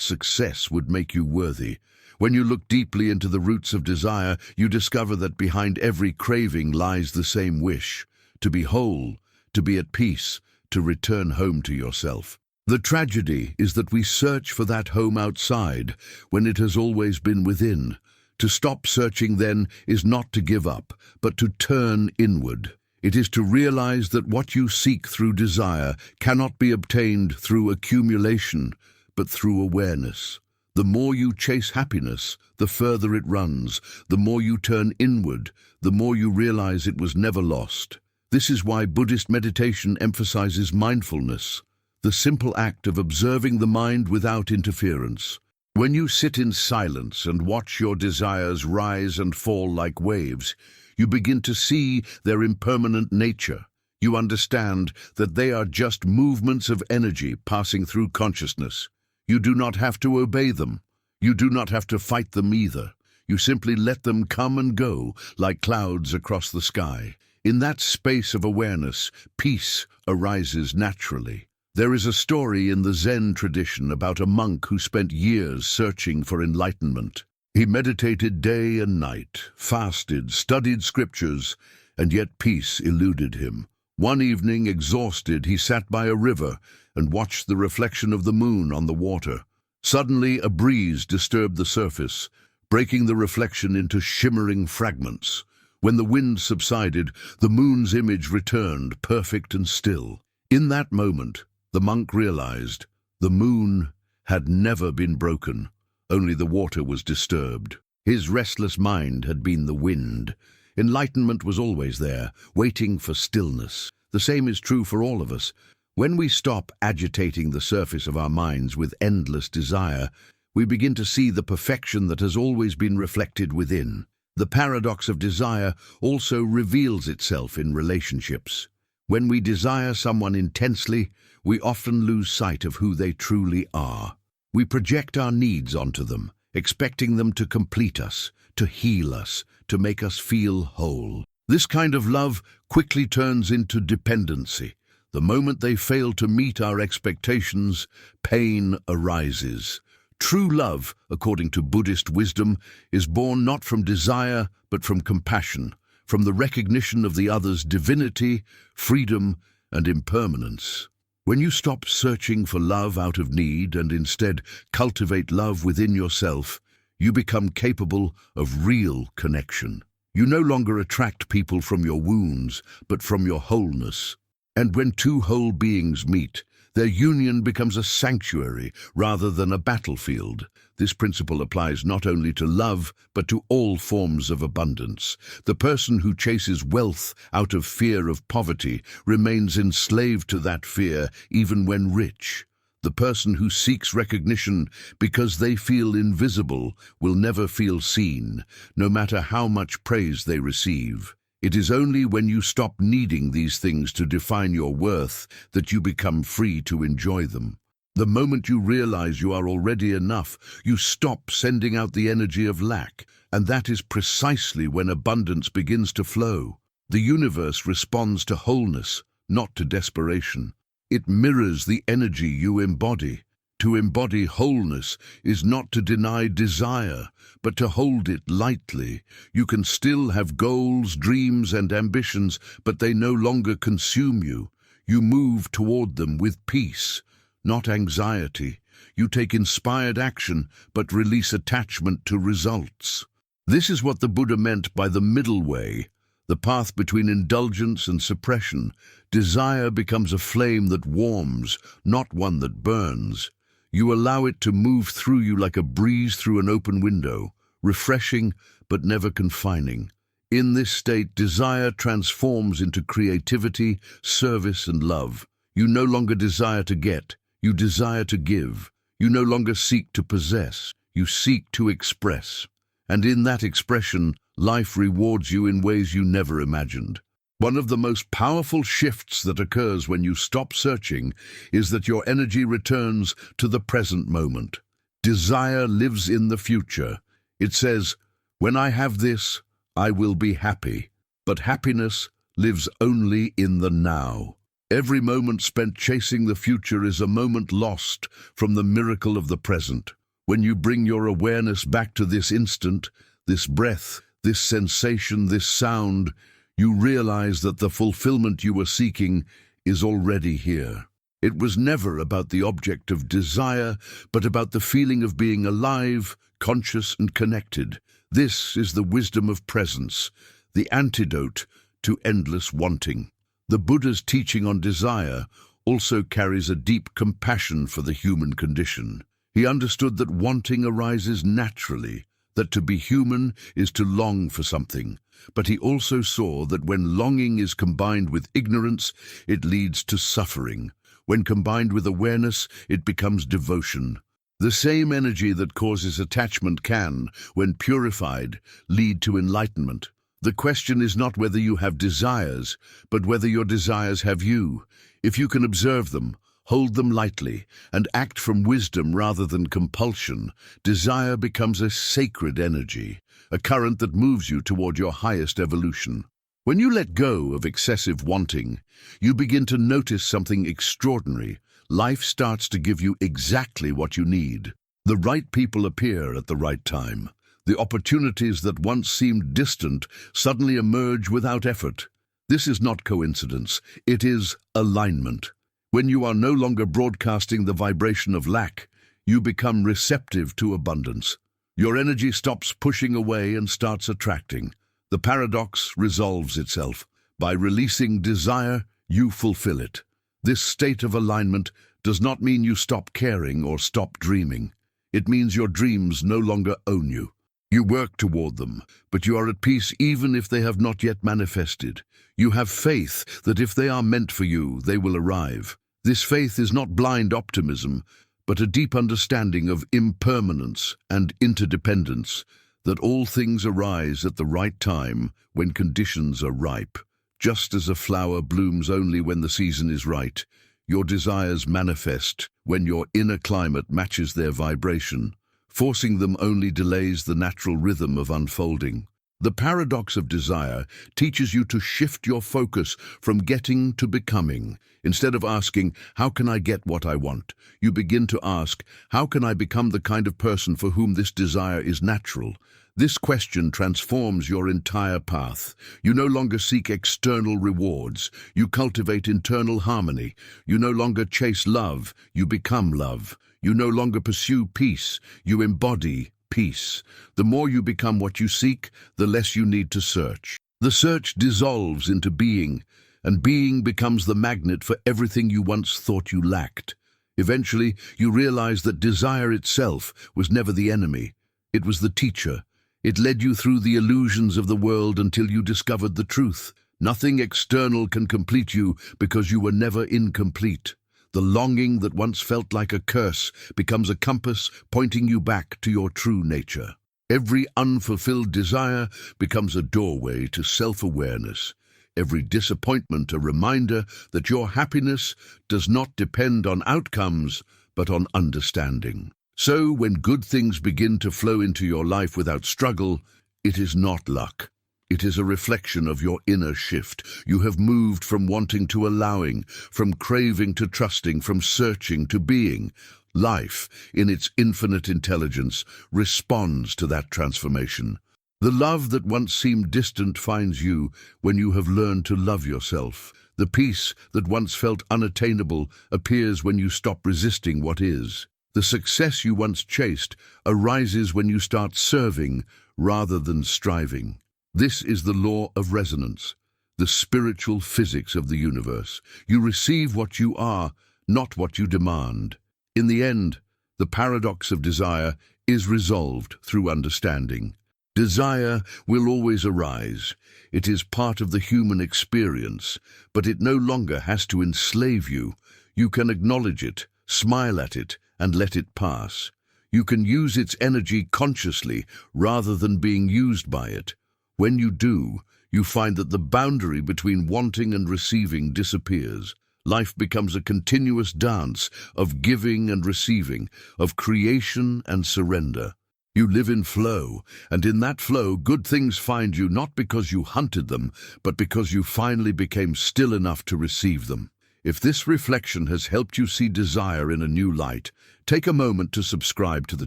success would make you worthy. When you look deeply into the roots of desire, you discover that behind every craving lies the same wish: to be whole, to be at peace, to return home to yourself. The tragedy is that we search for that home outside when it has always been within. To stop searching, then, is not to give up, but to turn inward. It is to realize that what you seek through desire cannot be obtained through accumulation, but through awareness. The more you chase happiness, the further it runs. The more you turn inward, the more you realize it was never lost. This is why Buddhist meditation emphasizes mindfulness, the simple act of observing the mind without interference. When you sit in silence and watch your desires rise and fall like waves, you begin to see their impermanent nature. You understand that they are just movements of energy passing through consciousness. You do not have to obey them. You do not have to fight them either. You simply let them come and go like clouds across the sky. In that space of awareness, peace arises naturally. There is a story in the Zen tradition about a monk who spent years searching for enlightenment. He meditated day and night, fasted, studied scriptures, and yet peace eluded him. One evening, exhausted, he sat by a river and watched the reflection of the moon on the water. Suddenly, a breeze disturbed the surface, breaking the reflection into shimmering fragments. When the wind subsided, the moon's image returned, perfect and still. In that moment, the monk realized the moon had never been broken, only the water was disturbed. His restless mind had been the wind. Enlightenment was always there, waiting for stillness. The same is true for all of us. When we stop agitating the surface of our minds with endless desire, we begin to see the perfection that has always been reflected within. The paradox of desire also reveals itself in relationships. When we desire someone intensely, we often lose sight of who they truly are. We project our needs onto them, expecting them to complete us, to heal us, to make us feel whole. This kind of love quickly turns into dependency. The moment they fail to meet our expectations, pain arises. True love, according to Buddhist wisdom, is born not from desire, but from compassion, from the recognition of the other's divinity, freedom, and impermanence. When you stop searching for love out of need and instead cultivate love within yourself, you become capable of real connection. You no longer attract people from your wounds, but from your wholeness. And when two whole beings meet, their union becomes a sanctuary rather than a battlefield. This principle applies not only to love, but to all forms of abundance. The person who chases wealth out of fear of poverty remains enslaved to that fear even when rich. The person who seeks recognition because they feel invisible will never feel seen, no matter how much praise they receive. It is only when you stop needing these things to define your worth that you become free to enjoy them. The moment you realize you are already enough, you stop sending out the energy of lack, and that is precisely when abundance begins to flow. The universe responds to wholeness, not to desperation. It mirrors the energy you embody. To embody wholeness is not to deny desire, but to hold it lightly. You can still have goals, dreams, and ambitions, but they no longer consume you. You move toward them with peace, not anxiety. You take inspired action, but release attachment to results. This is what the Buddha meant by the middle way, the path between indulgence and suppression. Desire becomes a flame that warms, not one that burns. You allow it to move through you like a breeze through an open window, refreshing but never confining. In this state, desire transforms into creativity, service, and love. You no longer desire to get, you desire to give. You no longer seek to possess, you seek to express. And in that expression, life rewards you in ways you never imagined. One of the most powerful shifts that occurs when you stop searching is that your energy returns to the present moment. Desire lives in the future. It says, "When I have this, I will be happy." But happiness lives only in the now. Every moment spent chasing the future is a moment lost from the miracle of the present. When you bring your awareness back to this instant, this breath, this sensation, this sound, you realize that the fulfillment you were seeking is already here. It was never about the object of desire, but about the feeling of being alive, conscious and connected. This is the wisdom of presence, the antidote to endless wanting. The Buddha's teaching on desire also carries a deep compassion for the human condition. He understood that wanting arises naturally, that to be human is to long for something. But he also saw that when longing is combined with ignorance, it leads to suffering. When combined with awareness, it becomes devotion. The same energy that causes attachment can, when purified, lead to enlightenment. The question is not whether you have desires, but whether your desires have you. If you can observe them, hold them lightly, and act from wisdom rather than compulsion, desire becomes a sacred energy, a current that moves you toward your highest evolution. When you let go of excessive wanting, you begin to notice something extraordinary. Life starts to give you exactly what you need. The right people appear at the right time. The opportunities that once seemed distant suddenly emerge without effort. This is not coincidence, it is alignment. When you are no longer broadcasting the vibration of lack, you become receptive to abundance. Your energy stops pushing away and starts attracting. The paradox resolves itself. By releasing desire, you fulfill it. This state of alignment does not mean you stop caring or stop dreaming. It means your dreams no longer own you. You work toward them, but you are at peace even if they have not yet manifested. You have faith that if they are meant for you, they will arrive. This faith is not blind optimism, but a deep understanding of impermanence and interdependence, that all things arise at the right time when conditions are ripe. Just as a flower blooms only when the season is right, your desires manifest when your inner climate matches their vibration. Forcing them only delays the natural rhythm of unfolding. The paradox of desire teaches you to shift your focus from getting to becoming. Instead of asking, "How can I get what I want?" you begin to ask, "How can I become the kind of person for whom this desire is natural?" This question transforms your entire path. You no longer seek external rewards. You cultivate internal harmony. You no longer chase love. You become love. You no longer pursue peace. You embody peace. The more you become what you seek, the less you need to search. The search dissolves into being, and being becomes the magnet for everything you once thought you lacked. Eventually, you realize that desire itself was never the enemy. It was the teacher. It led you through the illusions of the world until you discovered the truth. Nothing external can complete you because you were never incomplete. The longing that once felt like a curse becomes a compass pointing you back to your true nature. Every unfulfilled desire becomes a doorway to self-awareness. Every disappointment a reminder that your happiness does not depend on outcomes, but on understanding. So, when good things begin to flow into your life without struggle, it is not luck. It is a reflection of your inner shift. You have moved from wanting to allowing, from craving to trusting, from searching to being. Life, in its infinite intelligence, responds to that transformation. The love that once seemed distant finds you when you have learned to love yourself. The peace that once felt unattainable appears when you stop resisting what is. The success you once chased arises when you start serving rather than striving. This is the law of resonance, the spiritual physics of the universe. You receive what you are, not what you demand. In the end, the paradox of desire is resolved through understanding. Desire will always arise. It is part of the human experience, but it no longer has to enslave you. You can acknowledge it, smile at it, and let it pass. You can use its energy consciously rather than being used by it. When you do, you find that the boundary between wanting and receiving disappears. Life becomes a continuous dance of giving and receiving, of creation and surrender. You live in flow, and in that flow, good things find you not because you hunted them, but because you finally became still enough to receive them. If this reflection has helped you see desire in a new light, take a moment to subscribe to the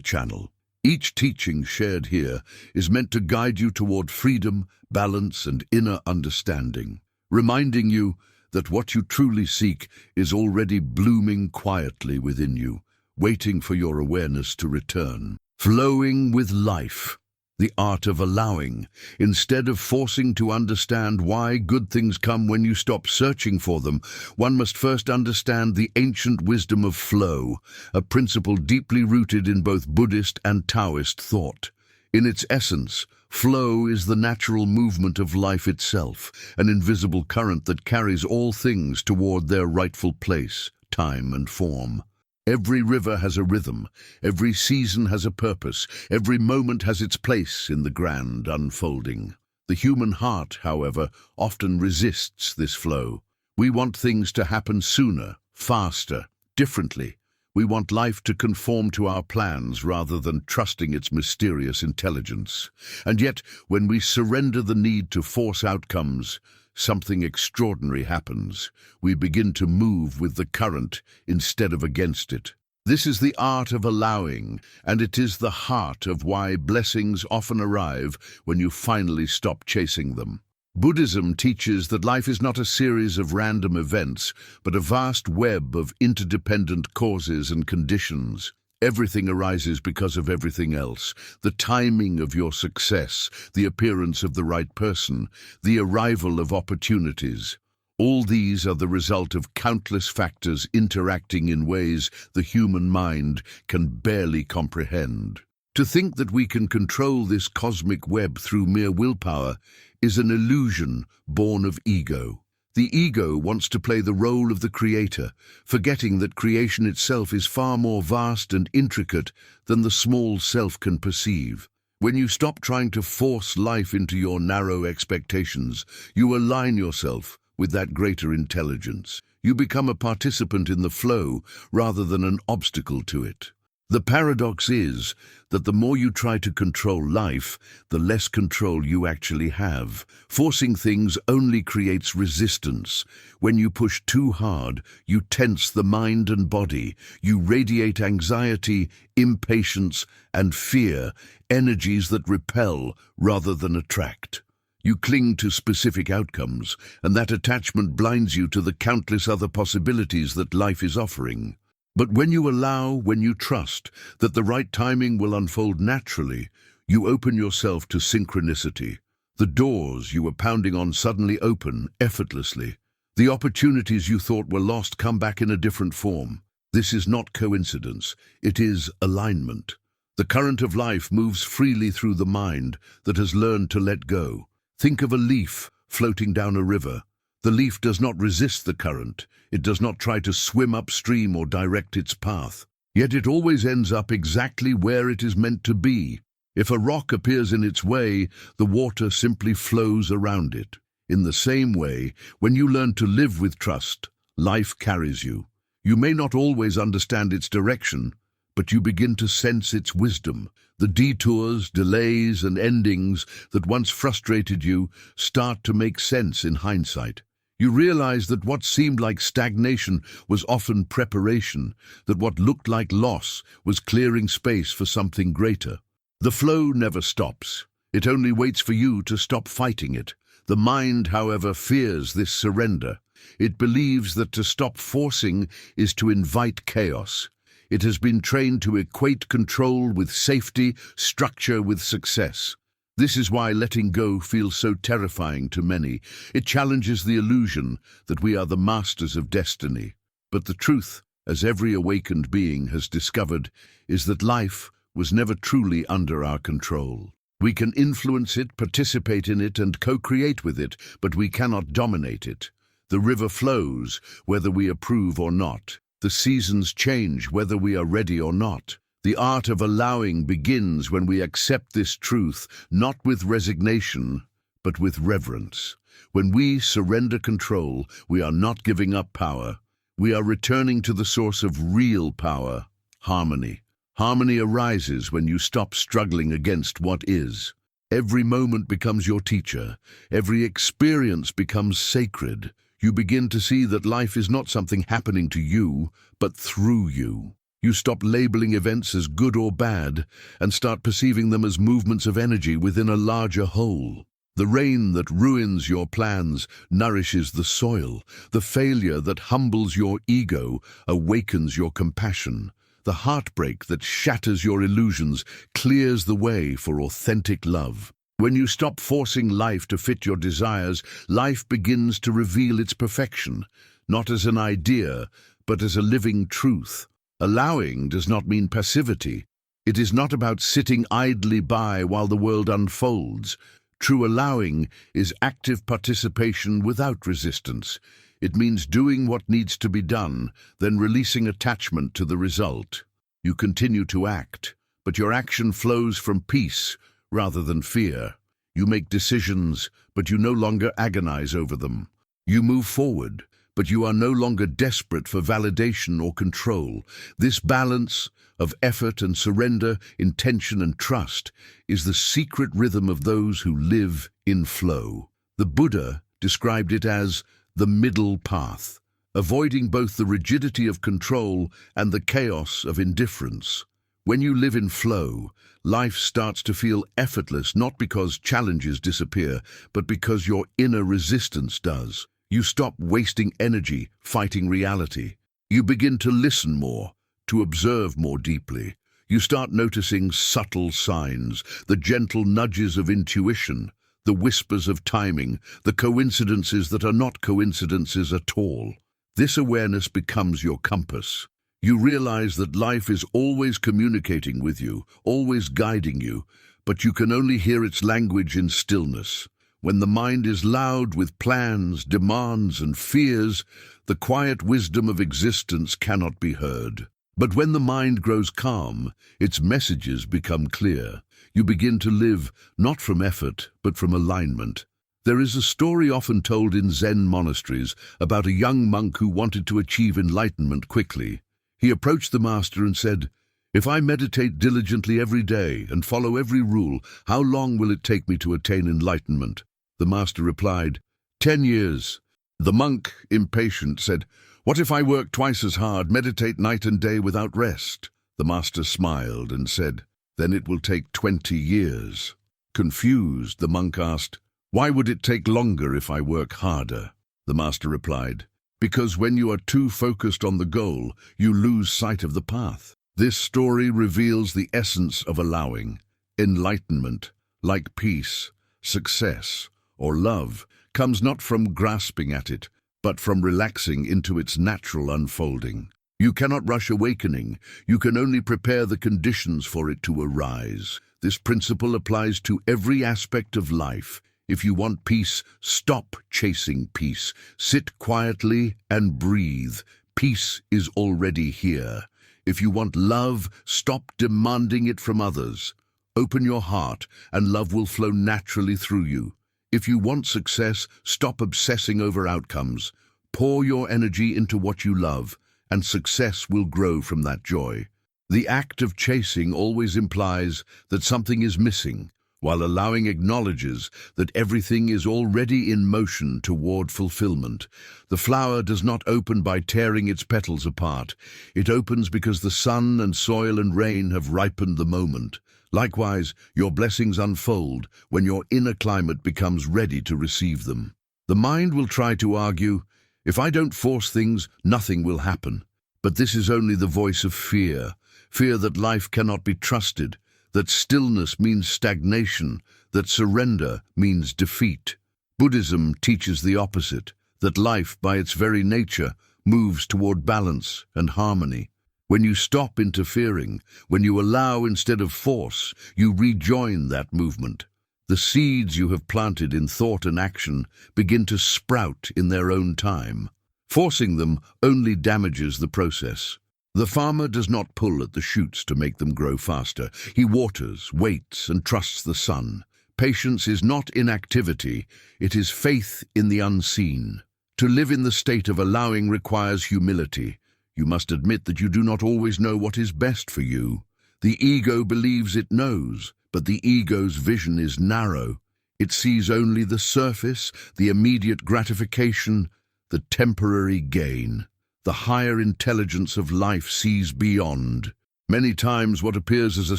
channel. Each teaching shared here is meant to guide you toward freedom, balance, and inner understanding, reminding you that what you truly seek is already blooming quietly within you, waiting for your awareness to return. Flowing with life, the art of allowing, instead of forcing to understand why good things come when you stop searching for them. One must first understand the ancient wisdom of flow, a principle deeply rooted in both Buddhist and Taoist thought. In its essence, flow is the natural movement of life itself, an invisible current that carries all things toward their rightful place, time, and form. Every river has a rhythm, every season has a purpose, every moment has its place in the grand unfolding. The human heart, however, often resists this flow. We want things to happen sooner, faster, differently. We want life to conform to our plans rather than trusting its mysterious intelligence. And yet, when we surrender the need to force outcomes, something extraordinary happens. We begin to move with the current instead of against it. This is the art of allowing, and it is the heart of why blessings often arrive when you finally stop chasing them. Buddhism teaches that life is not a series of random events, but a vast web of interdependent causes and conditions. Everything arises because of everything else. The timing of your success, the appearance of the right person, the arrival of opportunities. All these are the result of countless factors interacting in ways the human mind can barely comprehend. To think that we can control this cosmic web through mere willpower is an illusion born of ego. The ego wants to play the role of the creator, forgetting that creation itself is far more vast and intricate than the small self can perceive. When you stop trying to force life into your narrow expectations, you align yourself with that greater intelligence. You become a participant in the flow rather than an obstacle to it. The paradox is that the more you try to control life, the less control you actually have. Forcing things only creates resistance. When you push too hard, you tense the mind and body. You radiate anxiety, impatience, and fear, energies that repel rather than attract. You cling to specific outcomes, and that attachment blinds you to the countless other possibilities that life is offering. But when you allow, when you trust that the right timing will unfold naturally, you open yourself to synchronicity. The doors you were pounding on suddenly open, effortlessly. The opportunities you thought were lost come back in a different form. This is not coincidence, it is alignment. The current of life moves freely through the mind that has learned to let go. Think of a leaf floating down a river. The leaf does not resist the current. It does not try to swim upstream or direct its path. Yet it always ends up exactly where it is meant to be. If a rock appears in its way, the water simply flows around it. In the same way, when you learn to live with trust, life carries you. You may not always understand its direction, but you begin to sense its wisdom. The detours, delays, and endings that once frustrated you start to make sense in hindsight. You realize that what seemed like stagnation was often preparation, that what looked like loss was clearing space for something greater. The flow never stops. It only waits for you to stop fighting it. The mind, however, fears this surrender. It believes that to stop forcing is to invite chaos. It has been trained to equate control with safety, structure with success. This is why letting go feels so terrifying to many. It challenges the illusion that we are the masters of destiny. But the truth, as every awakened being has discovered, is that life was never truly under our control. We can influence it, participate in it, and co-create with it, but we cannot dominate it. The river flows, whether we approve or not. The seasons change, whether we are ready or not. The art of allowing begins when we accept this truth, not with resignation, but with reverence. When we surrender control, we are not giving up power. We are returning to the source of real power, harmony. Harmony arises when you stop struggling against what is. Every moment becomes your teacher. Every experience becomes sacred. You begin to see that life is not something happening to you, but through you. You stop labeling events as good or bad and start perceiving them as movements of energy within a larger whole. The rain that ruins your plans nourishes the soil. The failure that humbles your ego awakens your compassion. The heartbreak that shatters your illusions clears the way for authentic love. When you stop forcing life to fit your desires, life begins to reveal its perfection, not as an idea, but as a living truth. Allowing does not mean passivity. It is not about sitting idly by while the world unfolds. True allowing is active participation without resistance. It means doing what needs to be done, then releasing attachment to the result. You continue to act, but your action flows from peace rather than fear. You make decisions, but you no longer agonize over them. You move forward, but you are no longer desperate for validation or control. This balance of effort and surrender, intention and trust, is the secret rhythm of those who live in flow. The Buddha described it as the middle path, avoiding both the rigidity of control and the chaos of indifference. When you live in flow, life starts to feel effortless, not because challenges disappear, but because your inner resistance does. You stop wasting energy fighting reality. You begin to listen more, to observe more deeply. You start noticing subtle signs, the gentle nudges of intuition, the whispers of timing, the coincidences that are not coincidences at all. This awareness becomes your compass. You realize that life is always communicating with you, always guiding you, but you can only hear its language in stillness. When the mind is loud with plans, demands, and fears, the quiet wisdom of existence cannot be heard. But when the mind grows calm, its messages become clear. You begin to live not from effort, but from alignment. There is a story often told in Zen monasteries about a young monk who wanted to achieve enlightenment quickly. He approached the master and said, "If I meditate diligently every day and follow every rule, how long will it take me to attain enlightenment?" The master replied, 10 years. The monk, impatient, said, "What if I work twice as hard, meditate night and day without rest?" The master smiled and said, "Then it will take 20 years. Confused, the monk asked, "Why would it take longer if I work harder?" The master replied, "Because when you are too focused on the goal, you lose sight of the path." This story reveals the essence of allowing. Enlightenment, like peace, success, or love, comes not from grasping at it, but from relaxing into its natural unfolding. You cannot rush awakening. You can only prepare the conditions for it to arise. This principle applies to every aspect of life. If you want peace, stop chasing peace. Sit quietly and breathe. Peace is already here. If you want love, stop demanding it from others. Open your heart, and love will flow naturally through you. If you want success, stop obsessing over outcomes. Pour your energy into what you love, and success will grow from that joy. The act of chasing always implies that something is missing, while allowing acknowledges that everything is already in motion toward fulfillment. The flower does not open by tearing its petals apart. It opens because the sun and soil and rain have ripened the moment. Likewise, your blessings unfold when your inner climate becomes ready to receive them. The mind will try to argue, "If I don't force things, nothing will happen." But this is only the voice of fear. Fear that life cannot be trusted, that stillness means stagnation, that surrender means defeat. Buddhism teaches the opposite, that life, by its very nature, moves toward balance and harmony. When you stop interfering, when you allow instead of force, you rejoin that movement. The seeds you have planted in thought and action begin to sprout in their own time. Forcing them only damages the process. The farmer does not pull at the shoots to make them grow faster. He waters, waits, and trusts the sun. Patience is not inactivity, it is faith in the unseen. To live in the state of allowing requires humility. You must admit that you do not always know what is best for you. The ego believes it knows, but the ego's vision is narrow. It sees only the surface, the immediate gratification, the temporary gain. The higher intelligence of life sees beyond. Many times what appears as a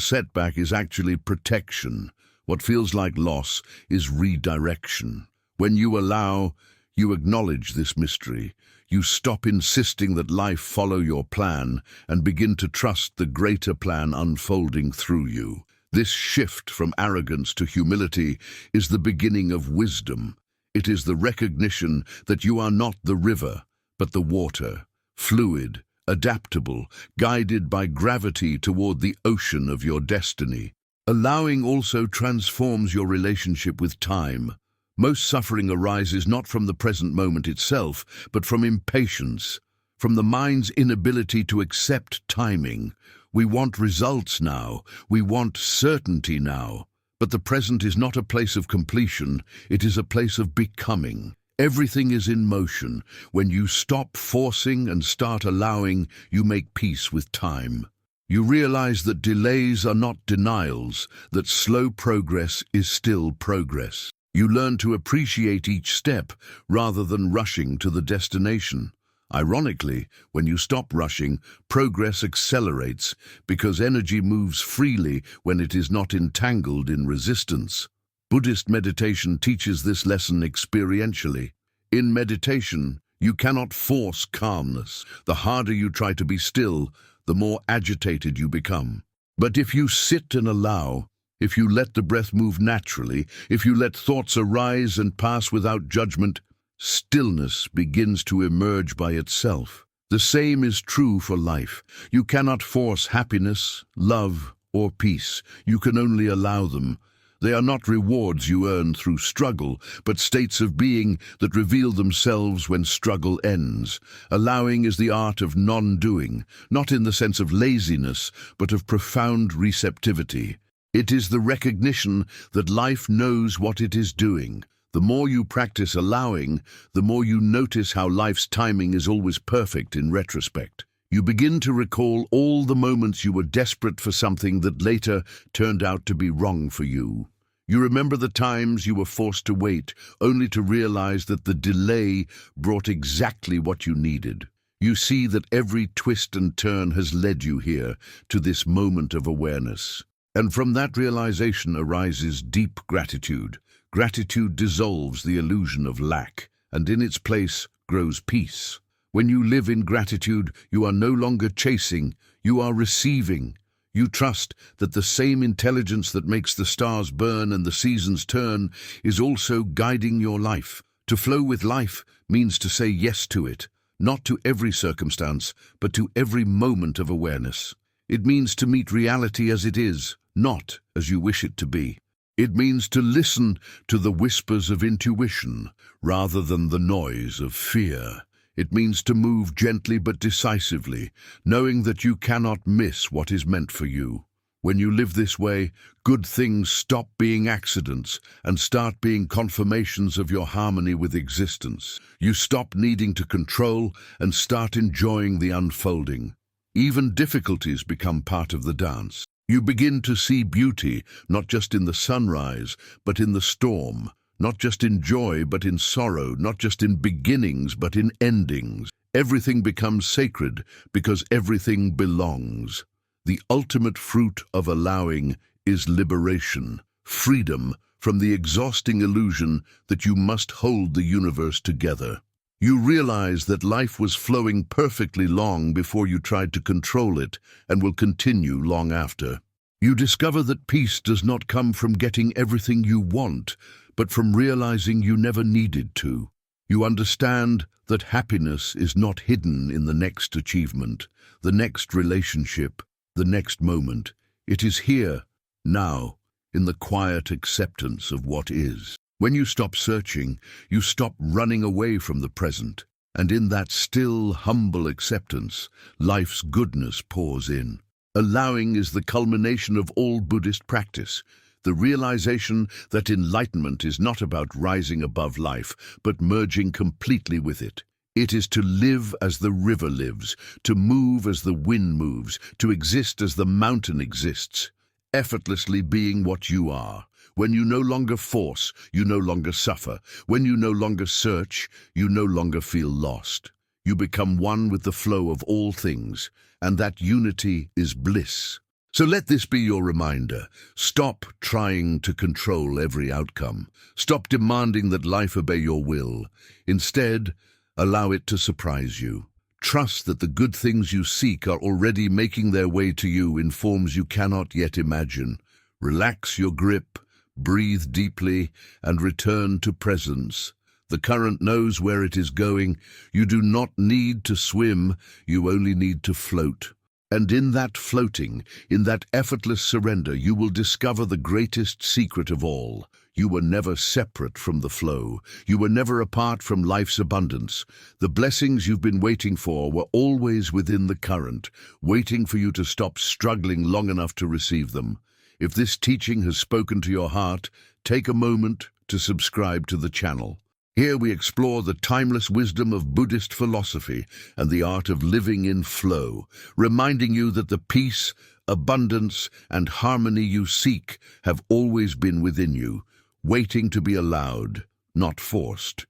setback is actually protection. What feels like loss is redirection. When you allow, you acknowledge this mystery. You stop insisting that life follow your plan and begin to trust the greater plan unfolding through you. This shift from arrogance to humility is the beginning of wisdom. It is the recognition that you are not the river, but the water, fluid, adaptable, guided by gravity toward the ocean of your destiny. Allowing also transforms your relationship with time. Most suffering arises not from the present moment itself, but from impatience, from the mind's inability to accept timing. We want results now, we want certainty now. But the present is not a place of completion, it is a place of becoming. Everything is in motion. When you stop forcing and start allowing, you make peace with time. You realize that delays are not denials, that slow progress is still progress. You learn to appreciate each step rather than rushing to the destination. Ironically, when you stop rushing, progress accelerates because energy moves freely when it is not entangled in resistance. Buddhist meditation teaches this lesson experientially. In meditation, you cannot force calmness. The harder you try to be still, the more agitated you become. But if you sit and allow, if you let the breath move naturally, if you let thoughts arise and pass without judgment, stillness begins to emerge by itself. The same is true for life. You cannot force happiness, love, or peace. You can only allow them. They are not rewards you earn through struggle, but states of being that reveal themselves when struggle ends. Allowing is the art of non-doing, not in the sense of laziness, but of profound receptivity. It is the recognition that life knows what it is doing. The more you practice allowing, the more you notice how life's timing is always perfect in retrospect. You begin to recall all the moments you were desperate for something that later turned out to be wrong for you. You remember the times you were forced to wait, only to realize that the delay brought exactly what you needed. You see that every twist and turn has led you here, to this moment of awareness. And from that realization arises deep gratitude. Gratitude dissolves the illusion of lack, and in its place grows peace. When you live in gratitude, you are no longer chasing, you are receiving. You trust that the same intelligence that makes the stars burn and the seasons turn is also guiding your life. To flow with life means to say yes to it, not to every circumstance, but to every moment of awareness. It means to meet reality as it is, not as you wish it to be. It means to listen to the whispers of intuition rather than the noise of fear. It means to move gently but decisively, knowing that you cannot miss what is meant for you. When you live this way, good things stop being accidents and start being confirmations of your harmony with existence. You stop needing to control and start enjoying the unfolding. Even difficulties become part of the dance. You begin to see beauty, not just in the sunrise, but in the storm. Not just in joy, but in sorrow. Not just in beginnings, but in endings. Everything becomes sacred because everything belongs. The ultimate fruit of allowing is liberation, freedom from the exhausting illusion that you must hold the universe together. You realize that life was flowing perfectly long before you tried to control it and will continue long after. You discover that peace does not come from getting everything you want, but from realizing you never needed to. You understand that happiness is not hidden in the next achievement, the next relationship, the next moment. It is here, now, in the quiet acceptance of what is. When you stop searching, you stop running away from the present, and in that still, humble acceptance, life's goodness pours in. Allowing is the culmination of all Buddhist practice. the realization that enlightenment is not about rising above life, but merging completely with it. It is to live as the river lives, to move as the wind moves, to exist as the mountain exists, effortlessly being what you are. When you no longer force, you no longer suffer. When you no longer search, you no longer feel lost. You become one with the flow of all things, and that unity is bliss. So let this be your reminder. Stop trying to control every outcome. Stop demanding that life obey your will. Instead, allow it to surprise you. Trust that the good things you seek are already making their way to you in forms you cannot yet imagine. Relax your grip, breathe deeply, and return to presence. The current knows where it is going. You do not need to swim, you only need to float. And in that floating, in that effortless surrender, you will discover the greatest secret of all. You were never separate from the flow. You were never apart from life's abundance. The blessings you've been waiting for were always within the current, waiting for you to stop struggling long enough to receive them. If this teaching has spoken to your heart, take a moment to subscribe to the channel. Here we explore the timeless wisdom of Buddhist philosophy and the art of living in flow, reminding you that the peace, abundance, and harmony you seek have always been within you, waiting to be allowed, not forced.